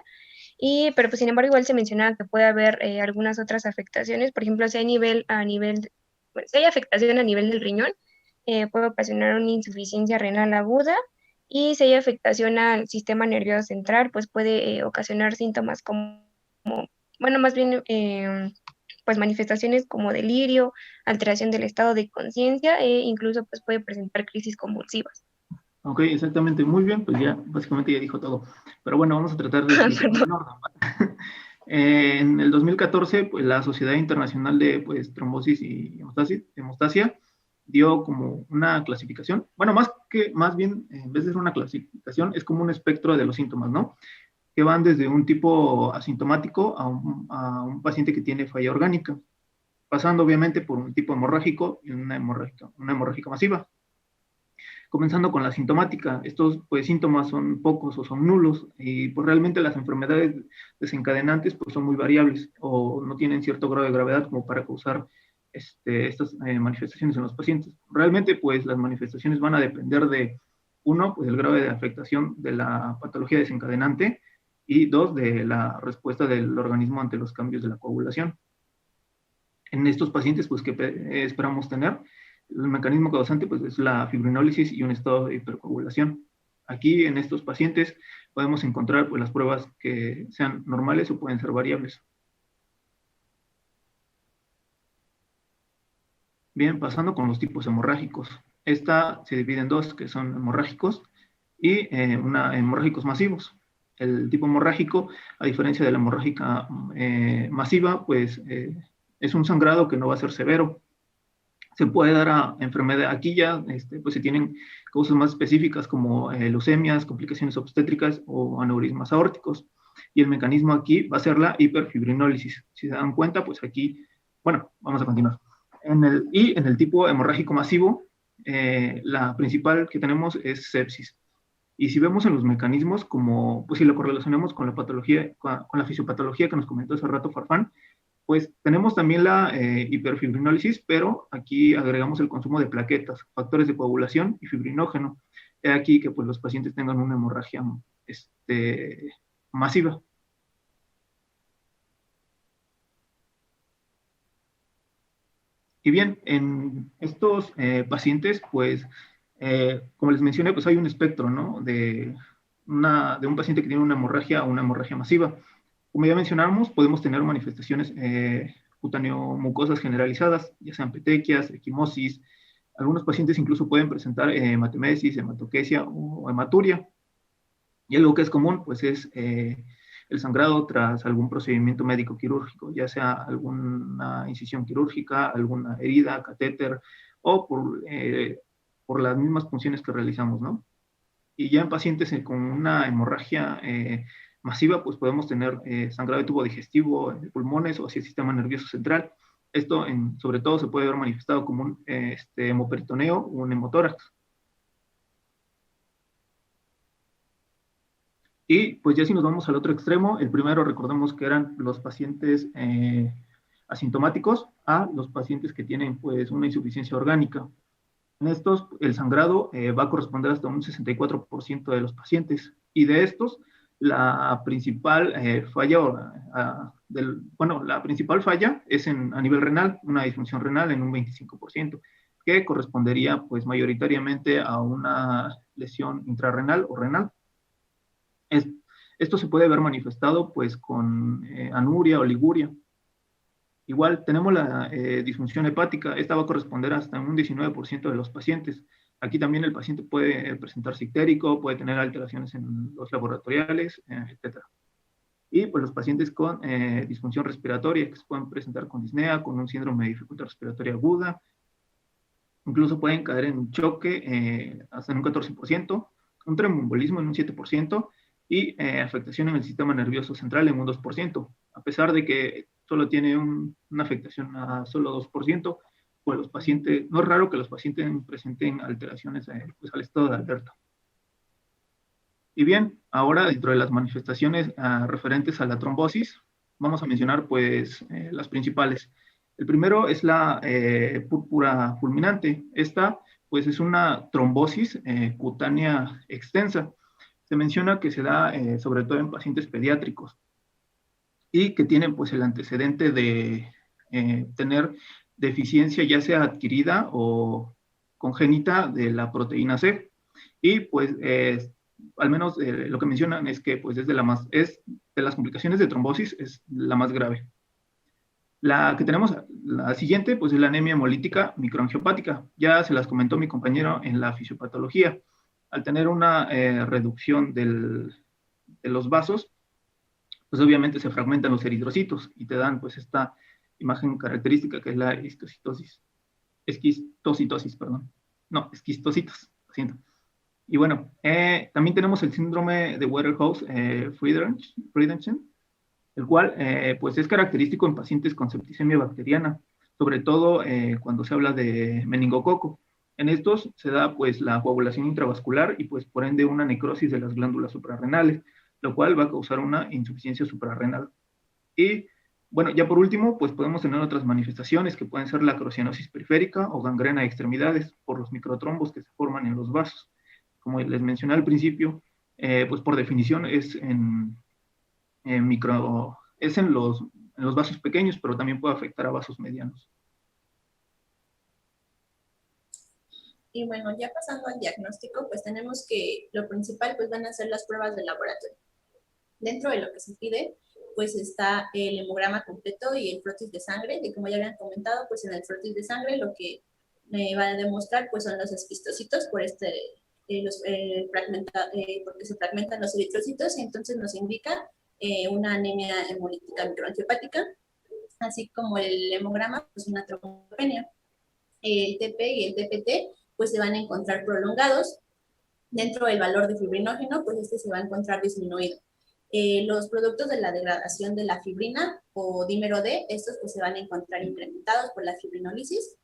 Pero pues sin embargo igual se mencionaba que puede haber algunas otras afectaciones, por ejemplo, si hay bueno, si hay afectación a nivel del riñón, puede ocasionar una insuficiencia renal aguda, y si hay afectación al sistema nervioso central, pues puede ocasionar síntomas bueno, más bien pues manifestaciones como delirio, alteración del estado de conciencia e incluso pues puede presentar crisis convulsivas. Ok, exactamente, muy bien, pues ya, básicamente ya dijo todo. Pero bueno, vamos a tratar de explicarlo en orden. En el 2014, pues la Sociedad Internacional de pues, Trombosis y Hemostasia dio como una clasificación, bueno, más bien, en vez de ser una clasificación, es como un espectro de los síntomas, ¿no? Que van desde un tipo asintomático a un paciente que tiene falla orgánica, pasando obviamente por un tipo hemorrágico y una hemorrágica masiva. Comenzando con la sintomática, estos pues, síntomas son pocos o son nulos y pues realmente las enfermedades desencadenantes pues, son muy variables o no tienen cierto grado de gravedad como para causar estas manifestaciones en los pacientes. Realmente, pues las manifestaciones van a depender de, uno, pues el grado de afectación de la patología desencadenante, y dos, de la respuesta del organismo ante los cambios de la coagulación. En estos pacientes, pues, ¿qué esperamos tener? El mecanismo causante, pues, es la fibrinólisis y un estado de hipercoagulación. Aquí, en estos pacientes, podemos encontrar, pues, las pruebas que sean normales o pueden ser variables. Bien, pasando con los tipos hemorrágicos. Esta se divide en dos, que son hemorrágicos y hemorrágicos masivos. El tipo hemorrágico, a diferencia de la hemorrágica masiva, pues es un sangrado que no va a ser severo. Se puede dar a enfermedad, aquí ya pues se tienen causas más específicas como leucemias, complicaciones obstétricas o aneurismas aórticos. Y el mecanismo aquí va a ser la hiperfibrinólisis. Si se dan cuenta, pues aquí, bueno, vamos a continuar. En el tipo hemorrágico masivo, la principal que tenemos es sepsis. Y si vemos en los mecanismos, como, pues si lo correlacionamos con la patología, con la fisiopatología que nos comentó hace rato Farfán, pues tenemos también la hiperfibrinólisis, pero aquí agregamos el consumo de plaquetas, factores de coagulación y fibrinógeno. He aquí que pues, los pacientes tengan una hemorragia masiva. Y bien, en estos pacientes, pues, como les mencioné, pues hay un espectro, ¿no? De un paciente que tiene una hemorragia o una hemorragia masiva. Como ya mencionamos, podemos tener manifestaciones cutáneo-mucosas generalizadas, ya sean petequias, equimosis. Algunos pacientes incluso pueden presentar hematemesis, hematoquesia o hematuria. Y algo que es común, pues, es el sangrado tras algún procedimiento médico quirúrgico, ya sea alguna incisión quirúrgica, alguna herida, catéter, o por las mismas funciones que realizamos, ¿no? Y ya en pacientes con una hemorragia masiva, pues podemos tener sangrado de tubo digestivo, de pulmones o hacia el sistema nervioso central. Esto, sobre todo, se puede ver manifestado como un hemoperitoneo o un hemotórax. Y pues ya si nos vamos al otro extremo, el primero recordemos que eran los pacientes asintomáticos a los pacientes que tienen pues una insuficiencia orgánica. En estos, el sangrado va a corresponder hasta un 64% de los pacientes. Y de estos, la principal falla, la principal falla es a nivel renal, una disfunción renal en un 25%, que correspondería pues mayoritariamente a una lesión intrarrenal o renal. Esto se puede ver manifestado pues con anuria o liguria. Igual tenemos la disfunción hepática, esta va a corresponder hasta un 19% de los pacientes. Aquí también el paciente puede presentarse ictérico, puede tener alteraciones en los laboratoriales, etc. Y pues los pacientes con disfunción respiratoria, que se pueden presentar con disnea, con un síndrome de dificultad respiratoria aguda, incluso pueden caer en un choque hasta en un 14%, un tromboembolismo en un 7%, y afectación en el sistema nervioso central en un 2%. A pesar de que solo tiene una afectación a solo 2%, pues los pacientes, no es raro que los pacientes presenten alteraciones pues, al estado de alerta. Y bien, ahora dentro de las manifestaciones referentes a la trombosis, vamos a mencionar pues las principales. El primero es la púrpura fulminante. Esta pues es una trombosis cutánea extensa. Se menciona que se da sobre todo en pacientes pediátricos y que tienen pues el antecedente de tener deficiencia ya sea adquirida o congénita de la proteína C. Y pues al menos lo que mencionan es que pues es de las complicaciones de trombosis es la más grave. La que tenemos, la siguiente, pues es la anemia hemolítica microangiopática. Ya se las comentó mi compañero en la fisiopatología. Al tener una reducción de los vasos, pues obviamente se fragmentan los eritrocitos y te dan pues esta imagen característica que es la esquistocitosis, perdón. No, esquistocitos, lo siento. Y bueno, también tenemos el síndrome de Waterhouse-Friderichsen, el cual pues es característico en pacientes con septicemia bacteriana, sobre todo cuando se habla de meningococo. En estos se da pues la coagulación intravascular y pues por ende una necrosis de las glándulas suprarrenales, lo cual va a causar una insuficiencia suprarrenal. Y Bueno, ya por último, pues podemos tener otras manifestaciones que pueden ser la crocianosis periférica o gangrena de extremidades por los microtrombos que se forman en los vasos. Como les mencioné al principio, pues por definición es es en los vasos pequeños, pero también puede afectar a vasos medianos. Y bueno, ya pasando al diagnóstico, pues tenemos que lo principal pues van a ser las pruebas de laboratorio. Dentro de lo que se pide, pues está el hemograma completo y el frotis de sangre, y como ya habían comentado, pues en el frotis de sangre lo que va a demostrar pues son los esquistocitos por porque se fragmentan los eritrocitos y entonces nos indica una anemia hemolítica microangiopática, así como el hemograma, pues una trombopenia. El TP y el TPT pues se van a encontrar prolongados. Dentro del valor de fibrinógeno, pues este se va a encontrar disminuido. Los productos de la degradación de la fibrina o dímero D, estos pues se van a encontrar incrementados por la fibrinólisis.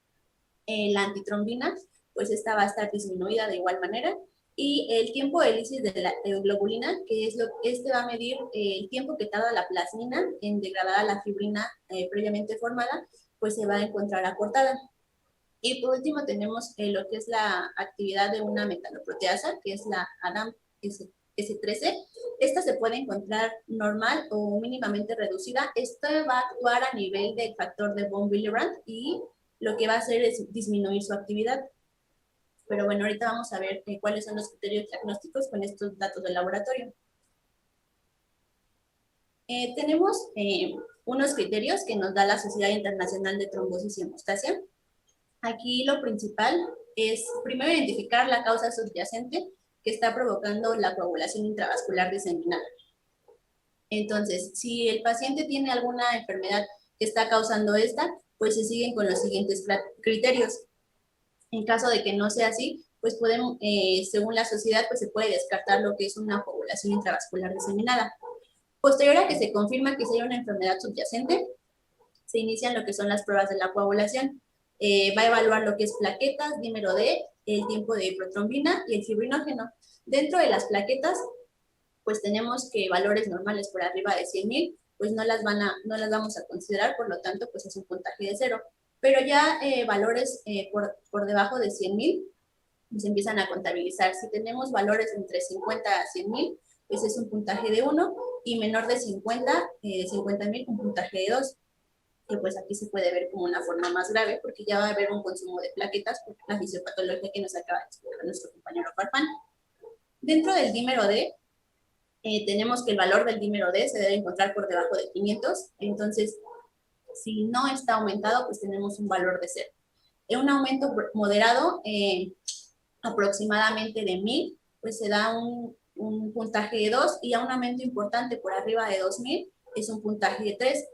La antitrombina, pues esta va a estar disminuida de igual manera. Y el tiempo de lisis de la globulina, que es este va a medir el tiempo que tarda la plasmina en degradar a la fibrina previamente formada, pues se va a encontrar acortada. Y por último tenemos lo que es la actividad de una metaloproteasa, que es la ADAM S13. Esta se puede encontrar normal o mínimamente reducida. Esto va a actuar a nivel del factor de von Willebrand y lo que va a hacer es disminuir su actividad. Pero bueno, ahorita vamos a ver cuáles son los criterios diagnósticos con estos datos del laboratorio. Tenemos unos criterios que nos da la Sociedad Internacional de Trombosis y Hemostasia. Aquí lo principal es primero identificar la causa subyacente que está provocando la coagulación intravascular diseminada. Entonces, si el paciente tiene alguna enfermedad que está causando esta, pues se siguen con los siguientes criterios. En caso de que no sea así, pues podemos, según la sociedad, pues se puede descartar lo que es una coagulación intravascular diseminada. Posterior a que se confirma que si hay una enfermedad subyacente, se inician lo que son las pruebas de la coagulación. Va a evaluar lo que es plaquetas, dímero D, el tiempo de protrombina y el fibrinógeno. Dentro de las plaquetas, pues tenemos que valores normales por arriba de 100,000, pues no las vamos a considerar, por lo tanto, pues es un puntaje de 0. Pero ya valores por debajo de 100,000, pues empiezan a contabilizar. Si tenemos valores entre 50 a 100,000, pues es un puntaje de 1, y menor de 50,000, un puntaje de 2. Que pues aquí se puede ver como una forma más grave, porque ya va a haber un consumo de plaquetas por la fisiopatología que nos acaba de explicar nuestro compañero Farfán. Dentro del dímero D, tenemos que el valor del dímero D se debe encontrar por debajo de 500, entonces si no está aumentado, pues tenemos un valor de 0. En un aumento moderado, aproximadamente de 1,000, pues se da un puntaje de 2, y a un aumento importante por arriba de 2,000 es un puntaje de 3.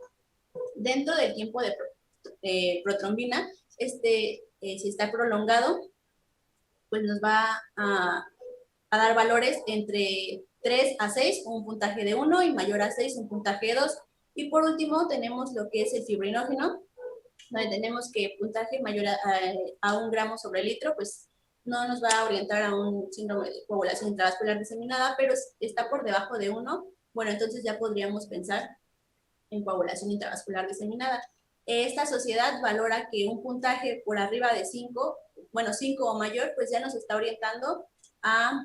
Dentro del tiempo de protrombina, si está prolongado, pues nos va a dar valores entre 3 a 6, un puntaje de 1, y mayor a 6, un puntaje de 2. Y por último tenemos lo que es el fibrinógeno, donde tenemos que puntaje mayor a 1 gramo sobre litro, pues no nos va a orientar a un síndrome de coagulación intravascular diseminada, pero está por debajo de 1, bueno, entonces ya podríamos pensar en coagulación intravascular diseminada. Esta sociedad valora que un puntaje por arriba de 5, bueno, 5 o mayor, pues ya nos está orientando a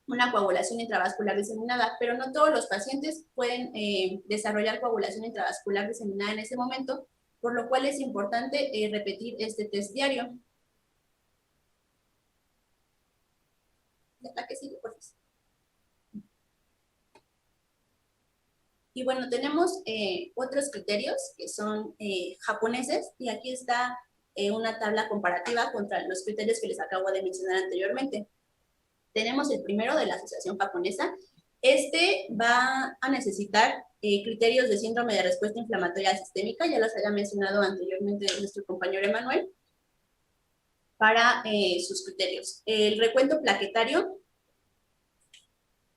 una coagulación intravascular diseminada, pero no todos los pacientes pueden desarrollar coagulación intravascular diseminada en ese momento, por lo cual es importante repetir este test diario. ¿La que sigue, por favor? Y bueno, tenemos otros criterios que son japoneses, y aquí está una tabla comparativa contra los criterios que les acabo de mencionar anteriormente. Tenemos el primero de la Asociación Japonesa. Este va a necesitar criterios de síndrome de respuesta inflamatoria sistémica, ya los había mencionado anteriormente nuestro compañero Emanuel, para sus criterios. El recuento plaquetario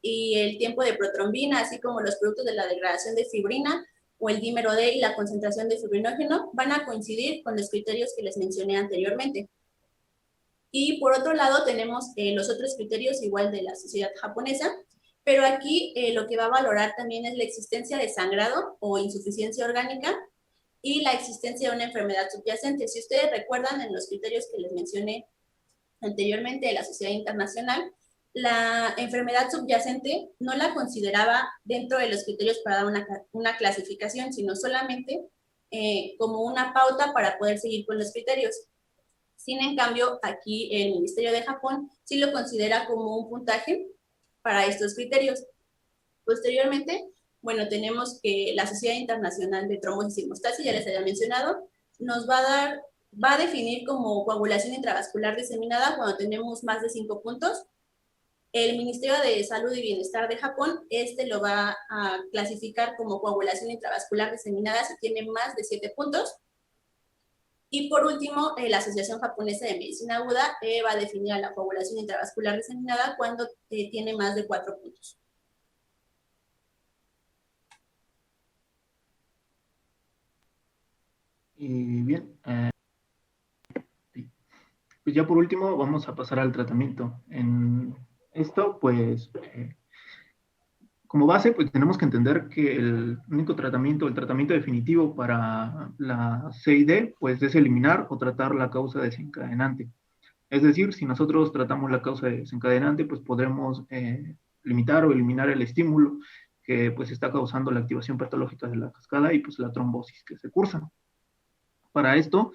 y el tiempo de protrombina, así como los productos de la degradación de fibrina o el dímero D y la concentración de fibrinógeno, van a coincidir con los criterios que les mencioné anteriormente. Y por otro lado tenemos los otros criterios igual de la sociedad japonesa, pero aquí lo que va a valorar también es la existencia de sangrado o insuficiencia orgánica y la existencia de una enfermedad subyacente. Si ustedes recuerdan en los criterios que les mencioné anteriormente de la Sociedad Internacional, la enfermedad subyacente no la consideraba dentro de los criterios para dar una clasificación, sino solamente como una pauta para poder seguir con los criterios. Sin en cambio, aquí el Ministerio de Japón sí lo considera como un puntaje para estos criterios. Posteriormente, bueno, tenemos que la Sociedad Internacional de Trombosis y Hemostasis, ya les había mencionado, nos va a definir como coagulación intravascular diseminada cuando tenemos más de 5 puntos. El Ministerio de Salud y Bienestar de Japón, lo va a clasificar como coagulación intravascular diseminada si tiene más de 7 puntos. Y por último, la Asociación Japonesa de Medicina Aguda va a definir a la coagulación intravascular diseminada cuando tiene más de 4 puntos. Y bien, pues ya por último vamos a pasar al tratamiento. En esto, pues, como base, pues tenemos que entender que el único tratamiento, el tratamiento definitivo para la CID, pues es eliminar o tratar la causa desencadenante. Es decir, si nosotros tratamos la causa desencadenante, pues podremos limitar o eliminar el estímulo que pues está causando la activación patológica de la cascada y pues la trombosis que se cursa. Para esto,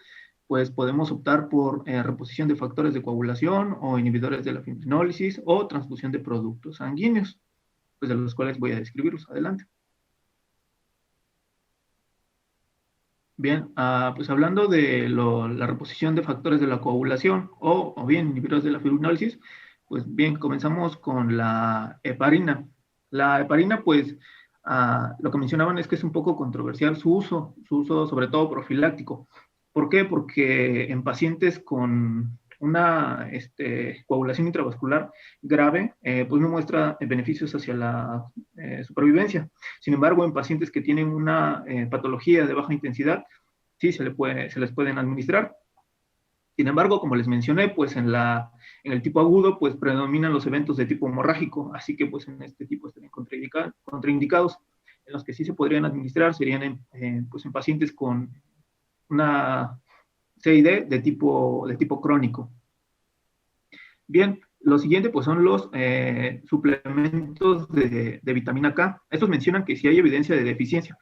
pues podemos optar por reposición de factores de coagulación o inhibidores de la fibrinólisis o transfusión de productos sanguíneos, pues de los cuales voy a describirlos adelante. Bien, pues hablando de la reposición de factores de la coagulación o bien inhibidores de la fibrinólisis, pues bien, comenzamos con la heparina. La heparina, pues, lo que mencionaban es que es un poco controversial su uso sobre todo profiláctico. ¿Por qué? Porque en pacientes con una coagulación intravascular grave, pues no muestra beneficios hacia la supervivencia. Sin embargo, en pacientes que tienen una patología de baja intensidad, sí se les pueden administrar. Sin embargo, como les mencioné, pues en el tipo agudo, pues predominan los eventos de tipo hemorrágico, así que pues en este tipo estarían contraindicados. En los que sí se podrían administrar serían pues en pacientes con una CID de tipo crónico. Bien, lo siguiente pues son los suplementos de vitamina K. Estos mencionan que si hay evidencia de deficiencia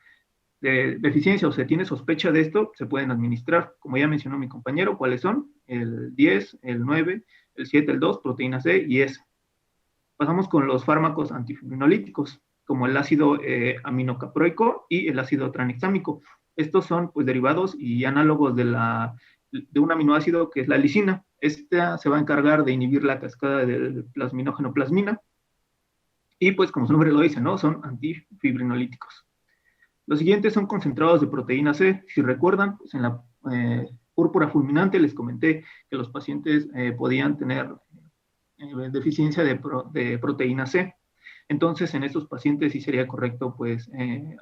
o se tiene sospecha de esto, se pueden administrar. Como ya mencionó mi compañero, ¿cuáles son? El 10, el 9, el 7, el 2, proteína C y S. Pasamos con los fármacos antifibrinolíticos, como el ácido aminocaproico y el ácido tranexámico. Estos son pues derivados y análogos de un aminoácido que es la lisina. Esta se va a encargar de inhibir la cascada del plasminógeno plasmina y pues como su nombre lo dice, ¿no? Son antifibrinolíticos. Los siguientes son concentrados de proteína C. Si recuerdan, pues en la púrpura fulminante les comenté que los pacientes podían tener deficiencia de proteína C. Entonces, en estos pacientes sí sería correcto pues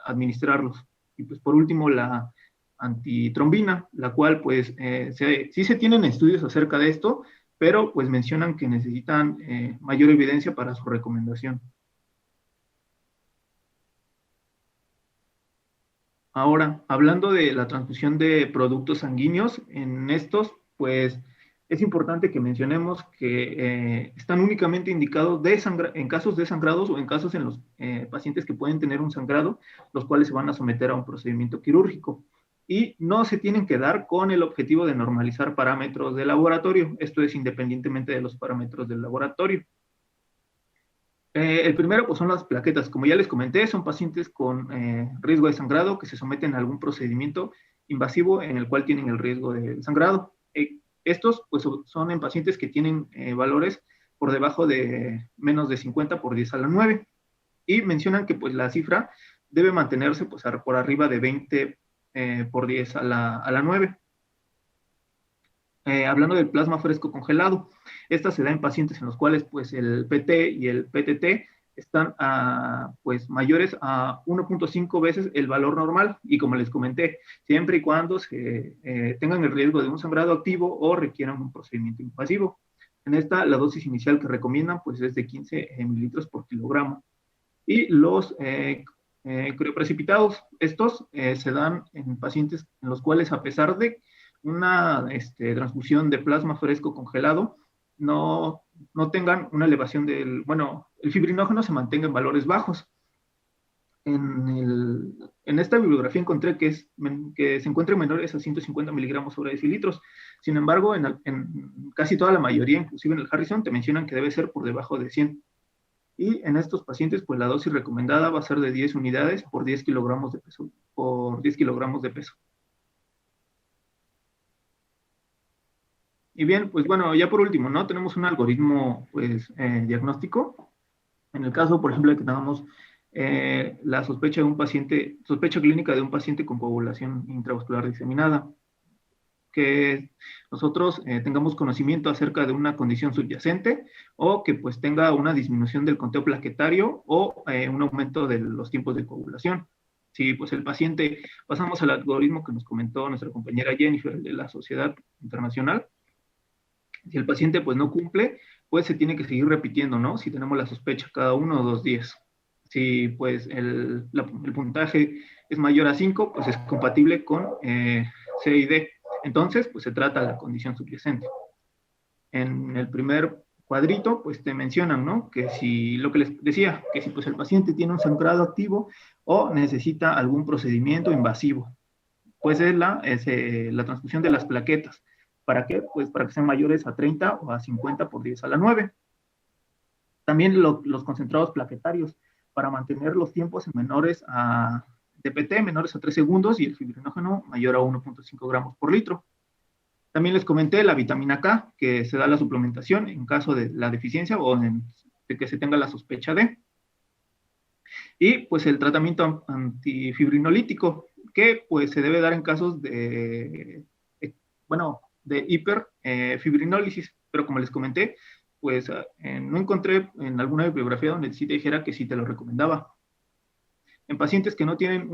administrarlos. Y pues por último, la antitrombina, la cual pues sí se tienen estudios acerca de esto, pero pues mencionan que necesitan mayor evidencia para su recomendación. Ahora, hablando de la transfusión de productos sanguíneos, en estos, pues, es importante que mencionemos que están únicamente indicados en casos de sangrados o en casos en los pacientes que pueden tener un sangrado, los cuales se van a someter a un procedimiento quirúrgico. Y no se tienen que dar con el objetivo de normalizar parámetros de laboratorio. Esto es independientemente de los parámetros del laboratorio. El primero pues son las plaquetas. Como ya les comenté, son pacientes con riesgo de sangrado que se someten a algún procedimiento invasivo en el cual tienen el riesgo de sangrado. Estos pues son en pacientes que tienen valores por debajo de menos de 50 por 10 a la 9. Y mencionan que pues la cifra debe mantenerse pues por arriba de 20 por 10 a la 9. Hablando del plasma fresco congelado, esta se da en pacientes en los cuales pues el PT y el PTT están pues mayores a 1.5 veces el valor normal y como les comenté, siempre y cuando tengan el riesgo de un sangrado activo o requieran un procedimiento invasivo. En esta, la dosis inicial que recomiendan pues es de 15 mililitros por kilogramo. Y los crioprecipitados, estos se dan en pacientes en los cuales, a pesar de una transfusión de plasma fresco congelado, no tengan una elevación el fibrinógeno se mantenga en valores bajos. En esta bibliografía encontré que se encuentran menores a 150 miligramos sobre decilitros. Sin embargo, en casi toda la mayoría, inclusive en el Harrison, te mencionan que debe ser por debajo de 100. Y en estos pacientes, pues la dosis recomendada va a ser de 10 unidades por 10 kilogramos de peso. Y bien, pues bueno, ya por último, ¿no? Tenemos un algoritmo, pues, diagnóstico. En el caso, por ejemplo, de que tengamos la sospecha clínica de un paciente con coagulación intravascular diseminada, que nosotros tengamos conocimiento acerca de una condición subyacente o que pues tenga una disminución del conteo plaquetario o un aumento de los tiempos de coagulación. Si pues el paciente, pasamos al algoritmo que nos comentó nuestra compañera Jennifer de la Sociedad Internacional, si el paciente pues no cumple, pues se tiene que seguir repitiendo, ¿no? Si tenemos la sospecha cada 1 o 2 días. Si pues el puntaje es mayor a 5, pues es compatible con C y D. Entonces, pues se trata de la condición subyacente. En el primer cuadrito, pues te mencionan, ¿no? Que si, lo que les decía, que si pues el paciente tiene un sangrado activo o necesita algún procedimiento invasivo, pues es la transfusión de las plaquetas. ¿Para qué? Pues para que sean mayores a 30 o a 50 por 10 a la 9. También los concentrados plaquetarios, para mantener los tiempos en menores a TPT, menores a 3 segundos, y el fibrinógeno mayor a 1.5 gramos por litro. También les comenté la vitamina K, que se da la suplementación en caso de la deficiencia o de que se tenga la sospecha de. Y pues el tratamiento antifibrinolítico, que pues se debe dar en casos de hiperfibrinólisis, pero como les comenté, pues no encontré en alguna bibliografía donde sí te dijera que sí te lo recomendaba. En pacientes que no tienen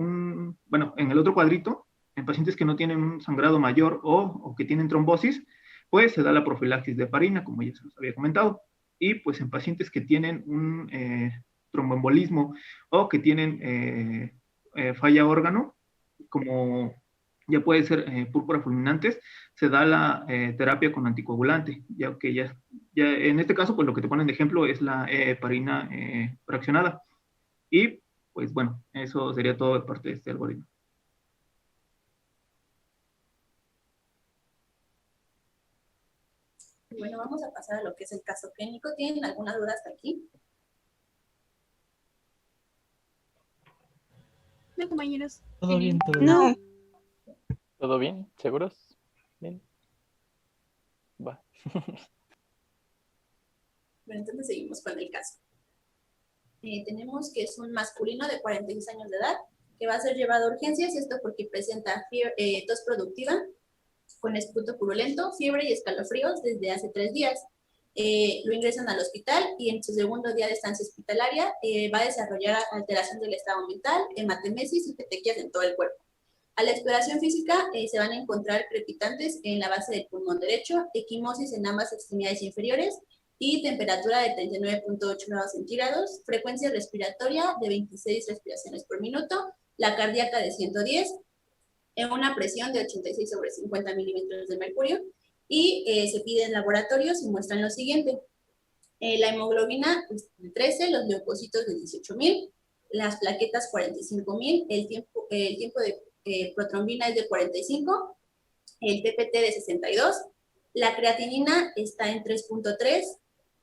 en el otro cuadrito, en pacientes que no tienen un sangrado mayor o que tienen trombosis, pues se da la profilaxis de heparina, como ya se los había comentado. Y pues en pacientes que tienen un tromboembolismo o que tienen falla órgano, como ya puede ser púrpura fulminantes, se da la terapia con anticoagulante, ya que ya en este caso, pues lo que te ponen de ejemplo es la heparina fraccionada. Y pues bueno, eso sería todo de parte de este algoritmo. Bueno, vamos a pasar a lo que es el caso clínico. ¿Tienen alguna duda hasta aquí? No, compañeros. Todo bien, todo bien. No. ¿Todo bien? ¿Seguros? Bien. Va. Bueno, entonces seguimos con el caso. Tenemos que es un masculino de 46 años de edad que va a ser llevado a urgencias, esto porque presenta tos productiva con esputo purulento, fiebre y escalofríos desde hace 3 días. Lo ingresan al hospital y en su segundo día de estancia hospitalaria va a desarrollar alteración del estado mental, hematemesis y petequias en todo el cuerpo. A la exploración física se van a encontrar crepitantes en la base del pulmón derecho, equimosis en ambas extremidades inferiores y temperatura de 39.8 grados centígrados, frecuencia respiratoria de 26 respiraciones por minuto, la cardíaca de 110, en una presión de 86 sobre 50 milímetros de mercurio, y se piden laboratorios y muestran lo siguiente. La hemoglobina de 13, los leucocitos de 18.000, las plaquetas 45.000, el tiempo de protrombina es de 45, el TPT de 62, la creatinina está en 3.3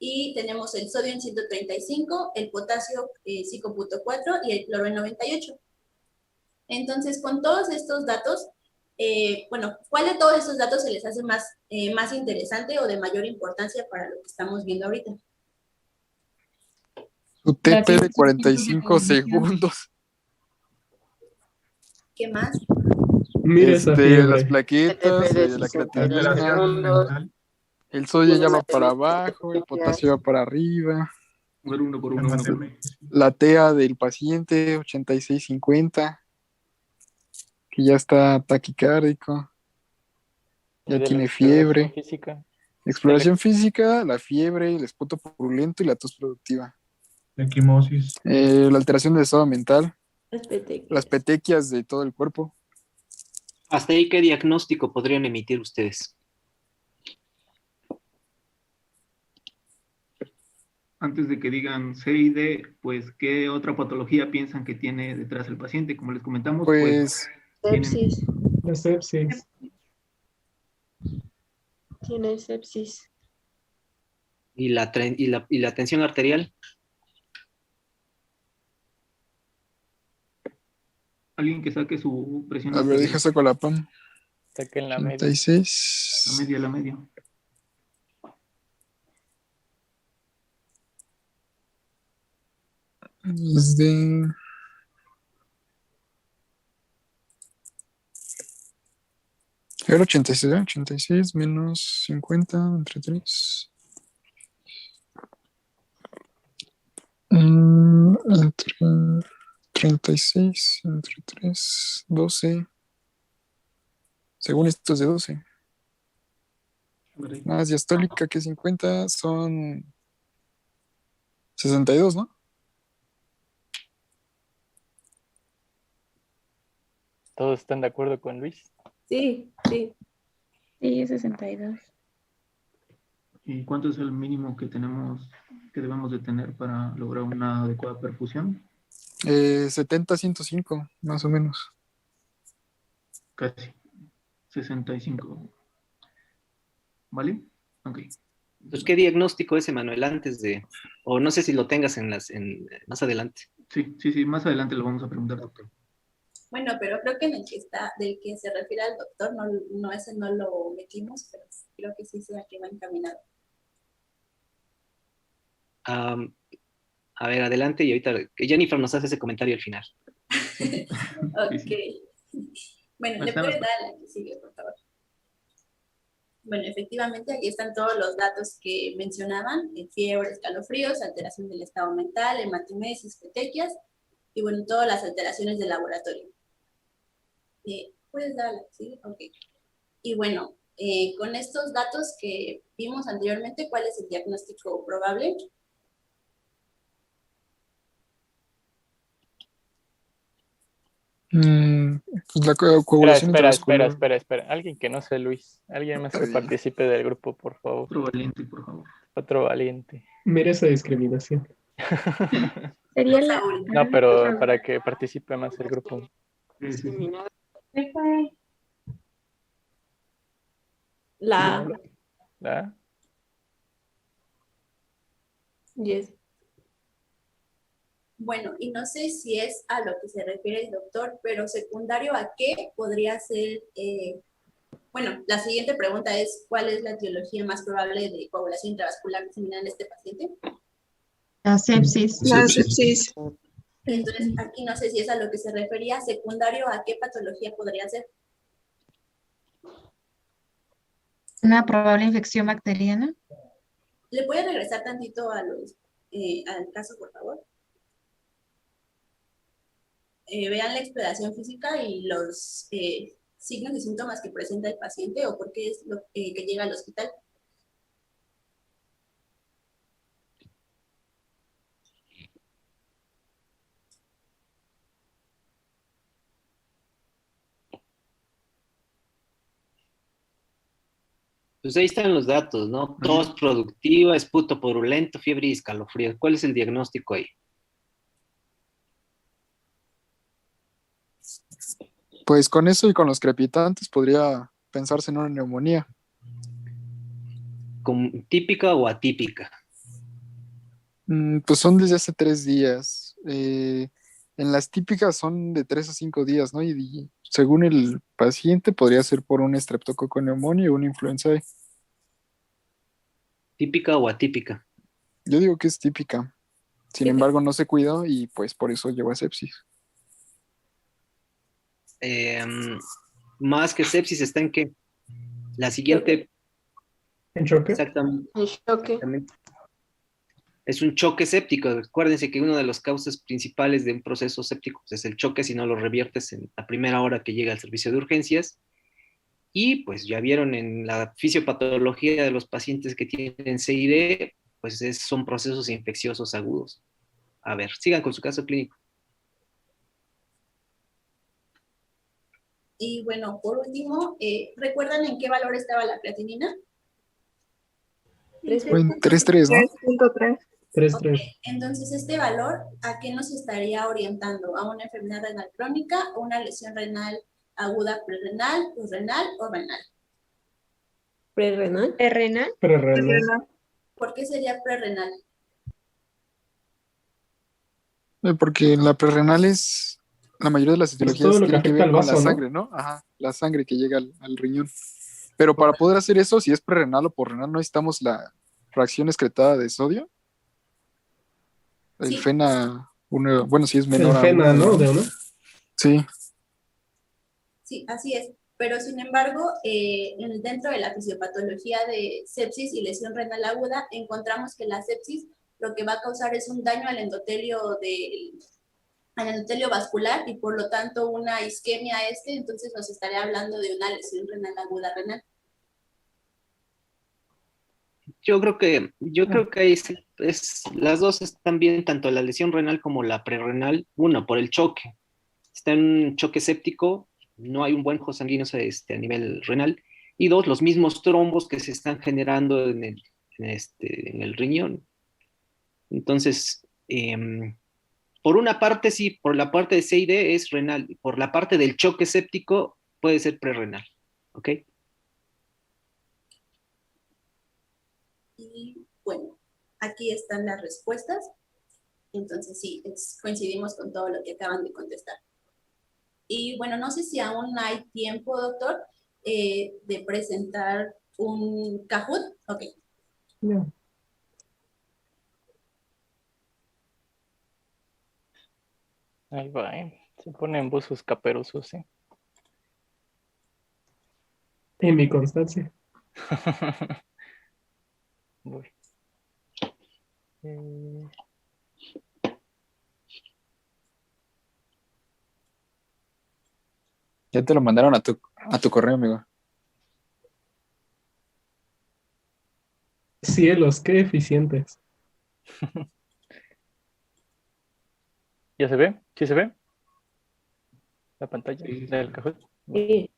y tenemos el sodio en 135, el potasio 5.4 y el cloro en 98. Entonces, con todos estos datos, ¿cuál de todos estos datos se les hace más interesante o de mayor importancia para lo que estamos viendo ahorita? Su TP de 45 segundos. ¿Qué más? Mira esa fiebre. Las plaquetas, la creatinina, el sodio ya va para abajo, el potasio va para arriba. Uno por uno. La TEA del paciente, 86-50, que ya está taquicárdico, ya tiene fiebre. Exploración física, la fiebre, el esputo purulento y la tos productiva. Equimosis. La alteración del estado mental, Las petequias. las petequias de todo el cuerpo. Hasta ahí, ¿qué diagnóstico podrían emitir ustedes? Antes de que digan C y D, pues, ¿qué otra patología piensan que tiene detrás el paciente? Como les comentamos, pues, tienen Sepsis. La sepsis. Tiene sepsis. ¿Y la tensión arterial? alguien que saque su presión A ver, arterial. deja saco la PAM. Saquen la media. 86. La media. Es de... Era 86, ¿eh? 86 menos 50 entre 3. Entre 36 entre 3, 12. Según esto es de 12. Más diastólica que 50 son 62, ¿no? ¿Todos están de acuerdo con Luis? Sí, sí. Sí, es 62. ¿Y cuánto es el mínimo que debemos de tener para lograr una adecuada perfusión? 70, 105, más o menos. Casi. 65. ¿Vale? Ok. Pues, ¿qué diagnóstico es, Emanuel, antes de, o no sé si lo tengas más adelante? Sí, más adelante lo vamos a preguntar. Bueno, pero creo que en el que está, del que se refiere al doctor, no ese no lo metimos, pero creo que sí sea que va encaminado. A ver, adelante y ahorita Jennifer nos hace ese comentario al final. Ok. Sí. Bueno, le puedes dar a la que sigue, por favor. Bueno, efectivamente, aquí están todos los datos que mencionaban: fiebre, escalofríos, alteración del estado mental, hematimesis, petequias, y bueno, todas las alteraciones del laboratorio. ¿Puedes darle? Sí, ok. Y bueno, con estos datos que vimos anteriormente, ¿cuál es el diagnóstico probable? Pues la coagulación intravascular. Espera. Alguien que no sea Luis. Alguien más que participe del grupo, por favor. Otro valiente, por favor. Otro valiente. Mira esa discriminación. Sería la... No, pero para que participe más el grupo. Sí. La ¿La? yes. Bueno, y no sé si es a lo que se refiere el doctor, pero secundario a qué podría ser. Bueno, la siguiente pregunta es: ¿cuál es la etiología más probable de coagulación intravascular diseminada en este paciente? La sepsis. La sepsis. Entonces, aquí no sé si es a lo que se refería. Secundario a qué patología podría ser. Una probable infección bacteriana. ¿Le puede regresar tantito a al caso, por favor? Vean la exploración física y los signos y síntomas que presenta el paciente o por qué es lo que llega al hospital. Pues ahí están los datos, ¿no? Tos productiva, esputo purulento, fiebre y escalofríos. ¿Cuál es el diagnóstico ahí? Pues con eso y con los crepitantes podría pensarse en una neumonía. ¿Típica o atípica? Pues son desde hace 3 días. En las típicas son de 3 a 5 días, ¿no? Y según el paciente podría ser por un estreptococo neumonía o una influenza A. ¿Típica o atípica? Yo digo que es típica. Sin embargo, no se cuidó y pues por eso llegó a sepsis. Más que sepsis está en qué. La siguiente. ¿En choque? Exactamente. En choque. Es un choque séptico. Acuérdense que una de las causas principales de un proceso séptico es el choque si no lo reviertes en la primera hora que llega al servicio de urgencias. Y pues ya vieron en la fisiopatología de los pacientes que tienen CID, pues son procesos infecciosos agudos. A ver, sigan con su caso clínico. Y bueno, por último, ¿recuerdan en qué valor estaba la creatinina? Fue en 3.3, ¿no? 3.3. 3-3. Entonces, este valor, ¿a qué nos estaría orientando? ¿A una enfermedad renal crónica o una lesión renal aguda prerrenal, renal o renal? Prerrenal. ¿Renal? Prerrenal. ¿Por qué sería prerrenal? Porque en la prerrenal es, la mayoría de las Es todo etiologías lo que tienen que afecta ver al con la vaso, ¿no? sangre, ¿no? Ajá, la sangre que llega al riñón. Pero para poder hacer eso, si es prerrenal o porrenal, no necesitamos la fracción excretada de sodio. El Sí. FeNA, bueno, si es El menor a FeNA, 1, ¿no? digamos. De uno. Sí, Sí, así es. Pero sin embargo, dentro de la fisiopatología de sepsis y lesión renal aguda, encontramos que la sepsis lo que va a causar es un daño al endotelio vascular y por lo tanto una isquemia entonces nos estaría hablando de una lesión renal aguda renal. Yo creo que ahí las dos están bien, tanto la lesión renal como la prerrenal. Uno, por el choque. Está en un choque séptico, no hay un buen flujo sanguíneo a nivel renal. Y dos, los mismos trombos que se están generando en el riñón. Entonces, por una parte sí, por la parte de C y D es renal. Por la parte del choque séptico puede ser prerrenal. ¿Ok? Y bueno, aquí están las respuestas. Entonces sí, coincidimos con todo lo que acaban de contestar. Y bueno, no sé si aún hay tiempo, doctor, de presentar un Kahoot. Ok. Ya. Ahí va, ¿eh? Se ponen buzos caperusos, ¿eh? En mi constancia. Voy. ya te lo mandaron a tu correo, amigo. Cielos, qué eficientes. ¿Ya se ve? ¿Sí se ve? La pantalla Sí. del Kahoot. Sí.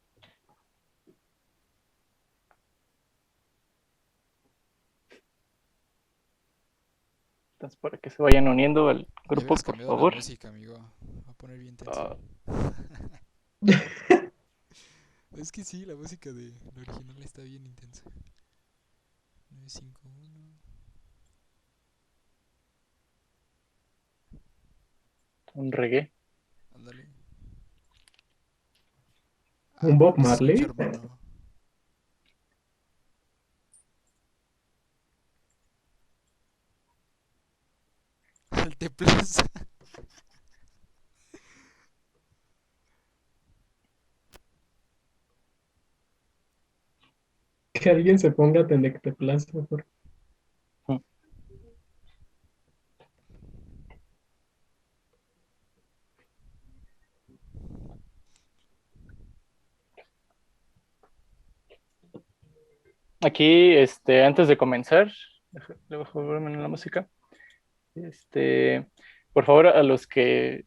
Entonces, para que se vayan uniendo al Ya grupo, habías por cambiado la favor. música, amigo. Va a poner bien tenso. Ah, Es que sí, la música de la original está bien intensa. 951. un reggae. Ándale. Un Bob No se escucha, Marley. hermano. Alte Plaza. Que alguien se ponga Tenecteplaza, por Aquí, antes de comenzar, le bajo el volumen a la música. Por favor, a los que,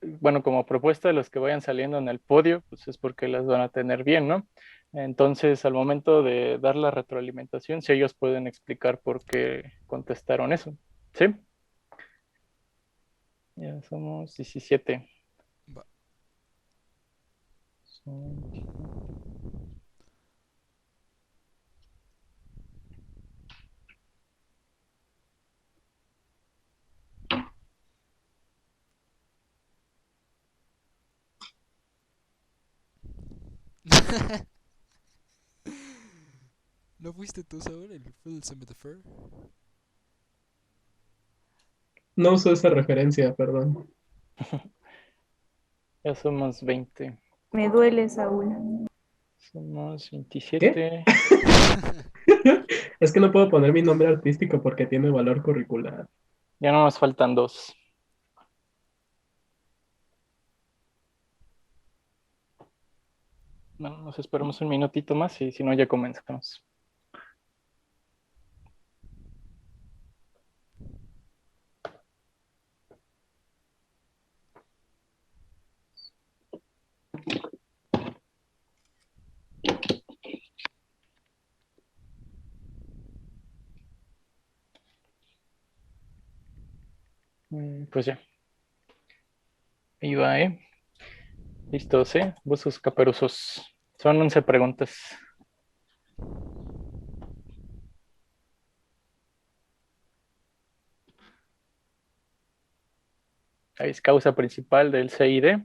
bueno, como propuesta, a los que vayan saliendo en el podio, pues es porque las van a tener bien, ¿no? Entonces, al momento de dar la retroalimentación, si ellos pueden explicar por qué contestaron eso, ¿sí? Ya somos 17. Va. ¿No fuiste tú, Saúl, el Full Cemetery? No uso esa referencia, perdón. Ya somos 20. Me duele, Saúl. Somos ¿Qué? 27. Es que no puedo poner mi nombre artístico porque tiene valor curricular. Ya no nos faltan 2. Bueno, nos esperamos un minutito más y si no, ya comenzamos. Pues ya. Ahí va, ¿eh? Listos, ¿eh? Buzos caperuzos. Son 11 preguntas. Ahí es causa principal del CID.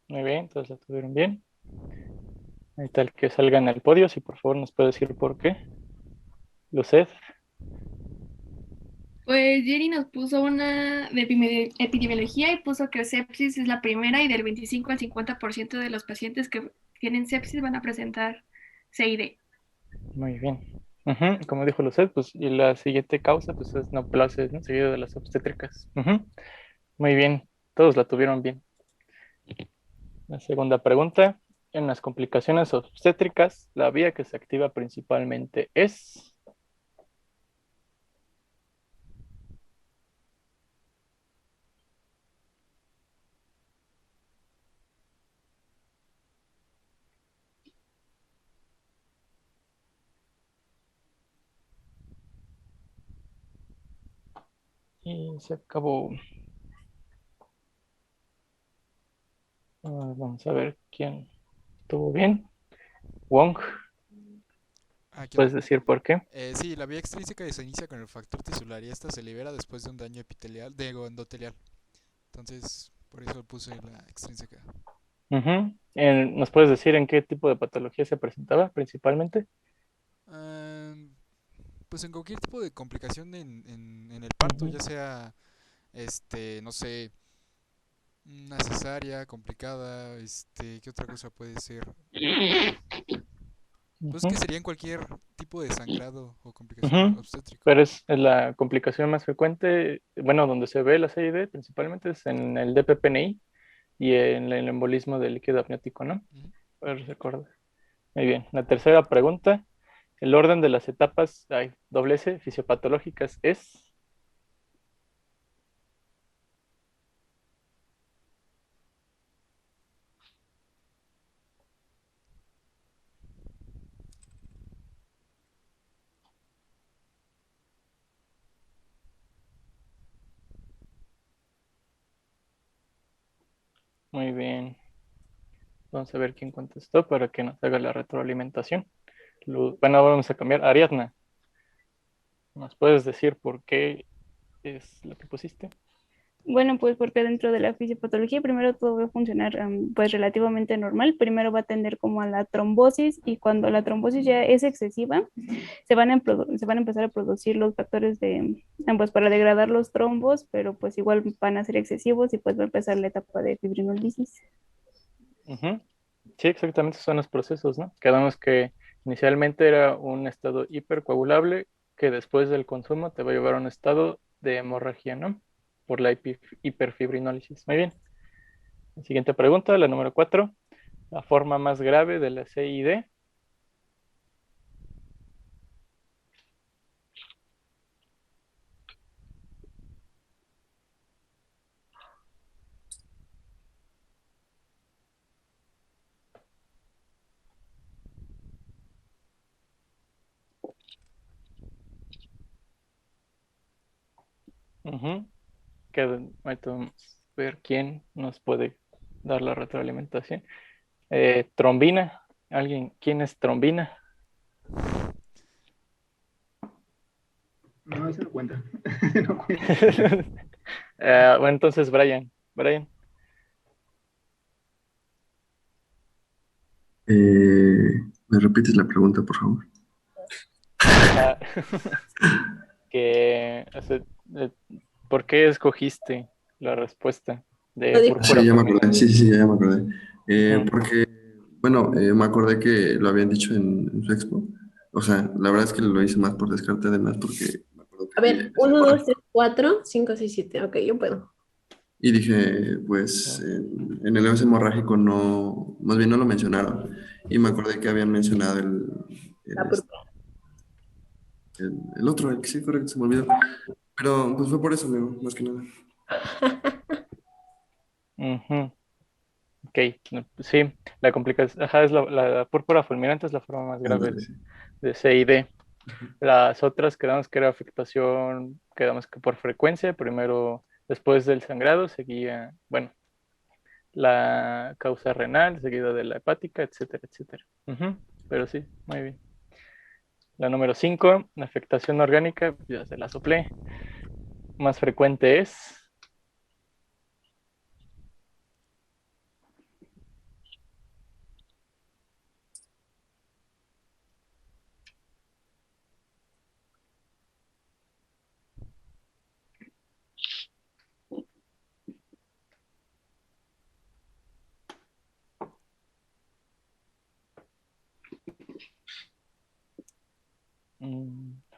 Muy bien, todos la tuvieron bien. Ahí está el que salga en el podio, si por favor nos puede decir por qué. Luced. Pues Jerry nos puso una de epidemiología y puso que sepsis es la primera y del 25 al 50% de los pacientes que tienen sepsis van a presentar CID. Muy bien. Como dijo Luced, pues y la siguiente causa pues es neoplasia, ¿no? Seguido de las obstétricas. Muy bien, todos la tuvieron bien. La segunda pregunta. En las complicaciones obstétricas, la vía que se activa principalmente es... Y se acabó. Vamos a ver quién estuvo bien. Wong, ¿puedes decir por qué? Sí, la vía extrínseca se inicia con el factor tisular y esta se libera después de un daño epitelial, de endotelial. Entonces, por eso puse la extrínseca. ¿Nos puedes decir en qué tipo de patología se presentaba principalmente? Pues en cualquier tipo de complicación en el parto, ya sea, no sé, una cesárea complicada, ¿qué otra cosa puede ser? Pues que sería en cualquier tipo de sangrado o complicación obstétrica. Pero es la complicación más frecuente, bueno, donde se ve la CID principalmente es en el DPPNI y en el embolismo del líquido amniótico, ¿no? Puedes recordar. Muy bien. La tercera pregunta. El orden de las etapas doble S fisiopatológicas es... Muy bien. Vamos a ver quién contestó para que nos haga la retroalimentación. Bueno, vamos a cambiar. Ariadna, ¿nos puedes decir por qué es lo que pusiste? Bueno, pues porque dentro de la fisiopatología primero todo va a funcionar pues relativamente normal. Primero va a tender como a la trombosis y cuando la trombosis ya es excesiva, se van a empezar a producir los factores pues para degradar los trombos, pero pues igual van a ser excesivos y pues va a empezar la etapa de fibrinolisis. Sí, exactamente, son los procesos, ¿no? Quedamos que inicialmente era un estado hipercoagulable que después del consumo te va a llevar a un estado de hemorragia, ¿no? Por la hiperfibrinólisis. Muy bien. La siguiente pregunta, la número 4. La forma más grave de la CID. Vamos a ver quién nos puede dar la retroalimentación. Trombina. ¿Quién es trombina? No, eso no cuenta. No cuenta. Bueno, entonces Brian. ¿Me repites la pregunta, por favor? ¿Por qué escogiste la respuesta de púrpura? Sí, ya me acordé. Sí, ya me acordé. Porque, bueno, me acordé que lo habían dicho en su expo. O sea, la verdad es que lo hice más por descarte, además, porque me acuerdo que... A ver, 1, 2, 3, 4, 5, 6, 7. Ok, yo puedo. Y dije, pues, en el EOS hemorrágico no, más bien no lo mencionaron. Y me acordé que habían mencionado La púrpura. el otro, el que sí, correcto, se me olvidó. Pero pues fue por eso, amigo, más que nada. Ujú. Ok, no, sí, la complicación, ajá, es la púrpura fulminante es la forma más grave Ándale, sí. de CID. Las otras quedamos que era afectación, quedamos que por frecuencia, primero después del sangrado seguía, bueno, la causa renal, seguida de la hepática, etcétera, etcétera. Ujú. Pero sí, muy bien. La número 5, la afectación orgánica, ya se la soplé. Más frecuente es.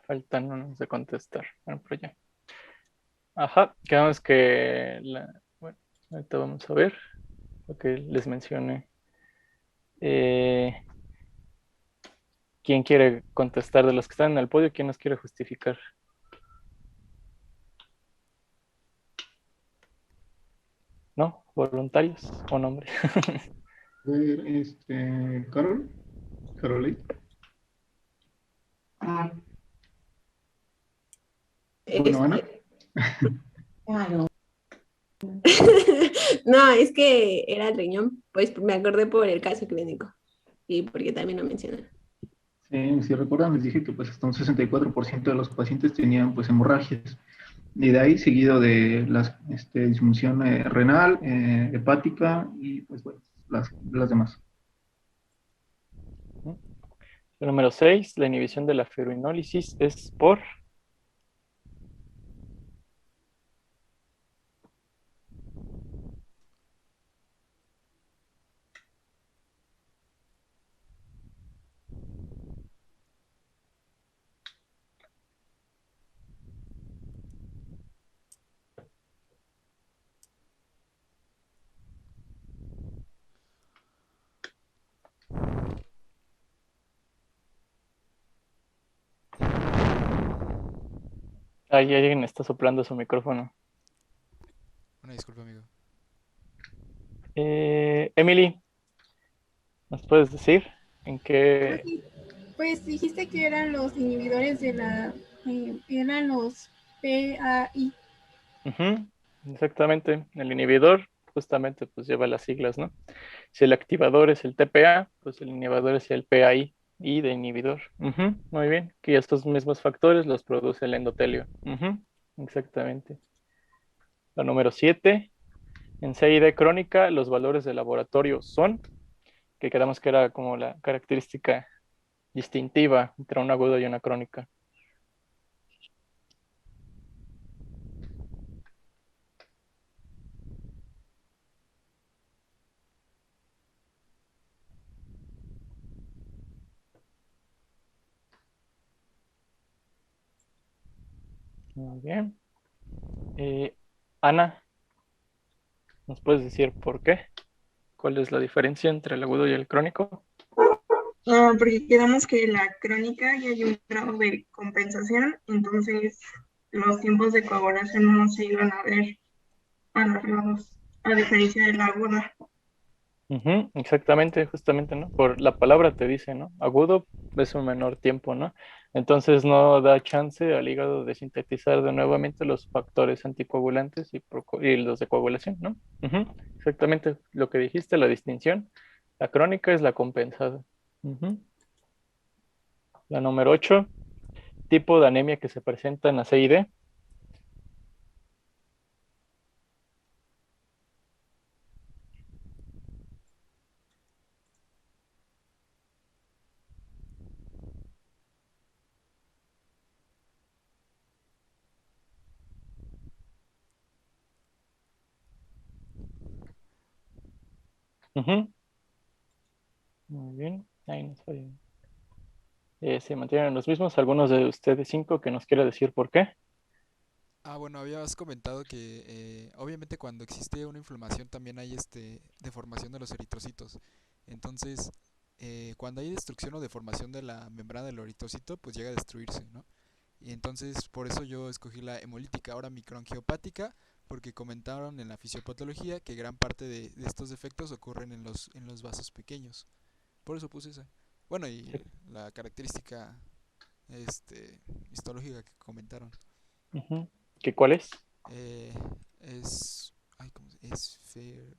Faltan unos de contestar. Bueno, pero ya. Ajá, quedamos que bueno, ahorita vamos a ver lo que les mencioné. ¿Quién quiere contestar de los que están en el podio? ¿Quién nos quiere justificar? ¿No? ¿Voluntarios o nombre? A ver, Carol, Carolina. Bueno, Ana. Claro. No, es que era el riñón, pues me acordé por el caso clínico y porque también lo mencioné. Sí, si recuerdan, les dije que pues hasta un 64% de los pacientes tenían pues hemorragias. Y de ahí seguido de la disfunción renal, hepática y pues bueno, las demás. El número 6, la inhibición de la ferroinólisis es por. Ahí alguien está soplando su micrófono. Una disculpa, amigo. Emily, ¿nos puedes decir en qué? Pues dijiste que eran los inhibidores de eran los PAI. Ujú, exactamente, el inhibidor justamente pues lleva las siglas, ¿no? Si el activador es el TPA, pues el inhibidor es el PAI y de inhibidor. Ujú, muy bien, que estos mismos factores los produce el endotelio. Ujú, exactamente. La número 7, en CID crónica, los valores de laboratorio son, que quedamos que era como la característica distintiva entre una aguda y una crónica. Muy bien. Ana, ¿nos puedes decir por qué? ¿Cuál es la diferencia entre el agudo y el crónico? Porque quedamos que la crónica ya hay un grado de compensación, entonces los tiempos de coagulación no se iban a ver alargados, a diferencia de la aguda. Ujú, exactamente, justamente, ¿no? Por la palabra te dice, ¿no? Agudo es un menor tiempo, ¿no? Entonces no da chance al hígado de sintetizar de nuevamente los factores anticoagulantes y los de coagulación, ¿no? Ujú, exactamente lo que dijiste, la distinción. La crónica es la compensada. Ujú. La número 8, tipo de anemia que se presenta en la CID. Ujú. Muy bien, ahí nos fue. Se mantienen los mismos. Algunos de ustedes 5 que nos quiera decir por qué. Bueno, habías comentado que obviamente cuando existe una inflamación también hay deformación de los eritrocitos. Entonces, cuando hay destrucción o deformación de la membrana del eritrocito, pues llega a destruirse, ¿no? Y entonces por eso yo escogí la hemolítica, ahora microangiopática, porque comentaron en la fisiopatología que gran parte de estos defectos ocurren en los vasos pequeños. Por eso puse esa. Bueno, y la característica histológica que comentaron. Ujú. ¿Qué cuál es? Es... Ay, ¿cómo se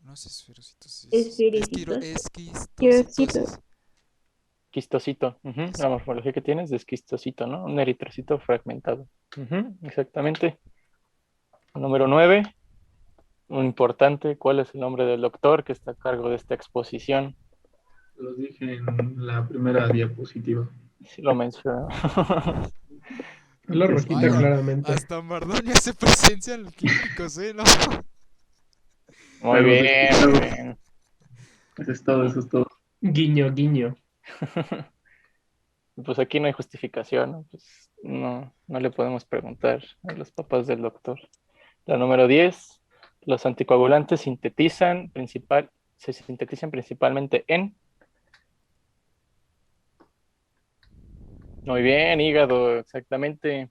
no es esferocitosis. Esferocitosis. Esquistocitosis. Quistocito. Ujú. La morfología que tienes de esquistocito, ¿no? Un eritrocito fragmentado. Ujú, exactamente. Número 9. Muy importante, ¿cuál es el nombre del doctor que está a cargo de esta exposición? Los dije en la primera diapositiva. Sí lo menciono. Es la rojita, Vaya, claramente. hasta Mardonia hace presencia en los clínicos, ¿no? Muy bien, muy bien. Eso es todo, eso es todo. Guiño, guiño. Pues aquí no hay justificación, ¿no? Pues no le podemos preguntar a los papás del doctor. La número 10, los anticoagulantes se sintetizan principalmente en... Muy bien, hígado, exactamente.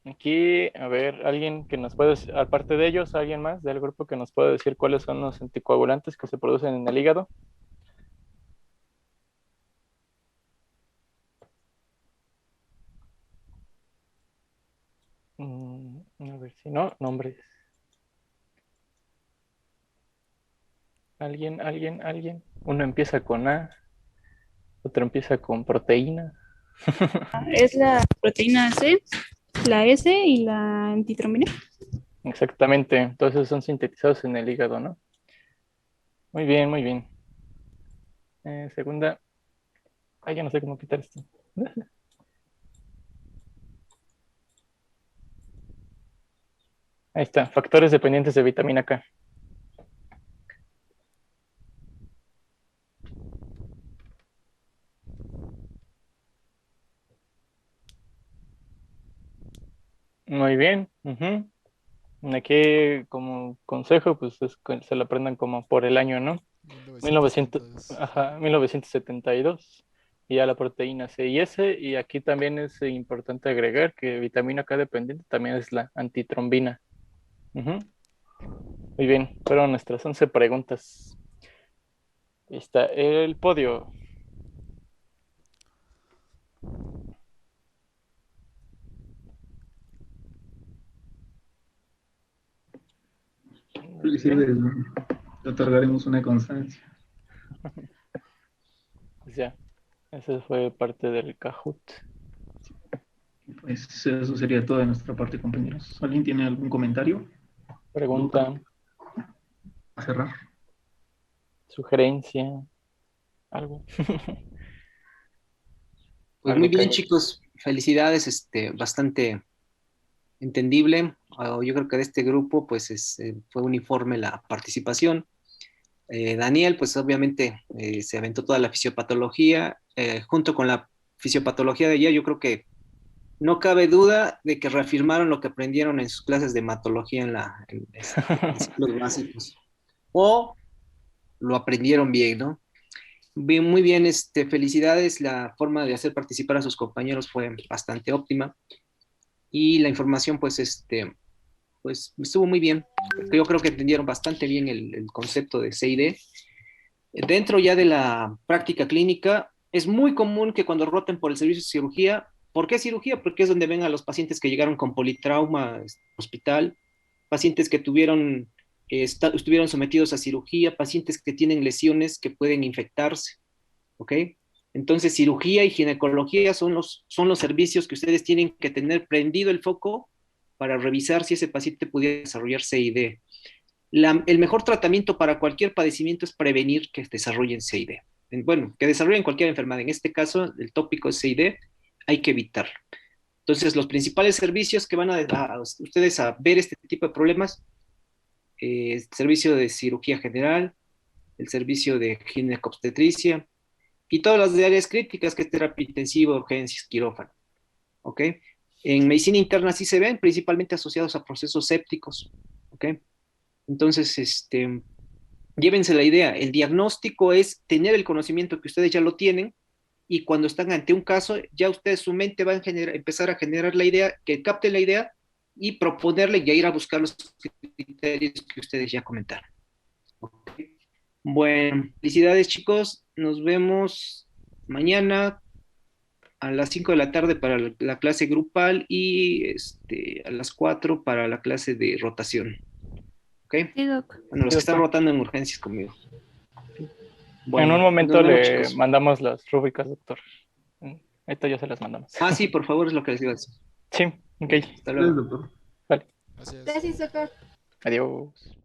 Aquí, a ver, alguien que nos puede, aparte de ellos, alguien más del grupo que nos puede decir cuáles son los anticoagulantes que se producen en el hígado. A ver si no, nombres. ¿Alguien? Uno empieza con A, otro empieza con proteína. Es la proteína C, la S y la antitrombina. Exactamente, entonces son sintetizados en el hígado, ¿no? Muy bien, muy bien. Segunda. Ay, ya no sé cómo quitar esto. Ahí está, factores dependientes de vitamina K. Muy bien. Ujú. Aquí como consejo, pues es que se lo aprendan como por el año, ¿no? 1972. Y a la proteína C y S. Y aquí también es importante agregar que vitamina K dependiente también es la antitrombina. Ujú. Muy bien, fueron nuestras 11 preguntas. Ahí está el podio. Felicidades, ¿no? Te otorgaremos una constancia. Pues ya, ese fue parte del Kahoot. Pues eso sería todo de nuestra parte, compañeros. ¿Alguien tiene algún comentario? Pregunta, A cerrar. sugerencia, algo. Pues Algo muy que bien, haya- chicos. Felicidades, bastante entendible. Yo creo que de este grupo, pues fue uniforme la participación. Daniel, pues obviamente se aventó toda la fisiopatología. Junto con la fisiopatología de ella, yo creo que no cabe duda de que reafirmaron lo que aprendieron en sus clases de hematología en ciclos básicos. O lo aprendieron bien, ¿no? Bien, muy bien, felicidades. La forma de hacer participar a sus compañeros fue bastante óptima y la información, pues estuvo muy bien. Yo creo que entendieron bastante bien el concepto de CID. Dentro ya de la práctica clínica, es muy común que cuando roten por el servicio de cirugía, ¿por qué cirugía? Porque es donde ven a los pacientes que llegaron con politrauma hospital, pacientes que estuvieron sometidos a cirugía, pacientes que tienen lesiones que pueden infectarse, ¿ok? Entonces, cirugía y ginecología son los servicios que ustedes tienen que tener prendido el foco para revisar si ese paciente pudiera desarrollar CID. El mejor tratamiento para cualquier padecimiento es prevenir que desarrollen CID. Bueno, que desarrollen cualquier enfermedad. En este caso, el tópico es CID, hay que evitarlo. Entonces, los principales servicios que van a ustedes a ver este tipo de problemas, el servicio de cirugía general, el servicio de ginecobstetricia y todas las de áreas críticas, que es terapia intensiva, urgencias, quirófano. ¿Ok? En medicina interna sí se ven, principalmente asociados a procesos sépticos. ¿Ok? Entonces, llévense la idea, el diagnóstico es tener el conocimiento que ustedes ya lo tienen y cuando están ante un caso, ya ustedes su mente va a empezar a generar la idea, que capte la idea y proponerle y a ir a buscar los criterios que ustedes ya comentaron. Okay. Bueno, felicidades chicos, nos vemos mañana a las 5 de la tarde para la clase grupal y a las 4 para la clase de rotación. ¿Ok? Sí, doc. Bueno, los que están rotando en urgencias conmigo. Bueno, en un momento nos vemos, le chicos. mandamos las rúbricas, doctor. Ahorita ya se las mandamos. Ah, sí, por favor, es lo que les iba a decir. Sí, ok. Hasta luego. Doctor. Vale. Gracias, doctor. Adiós.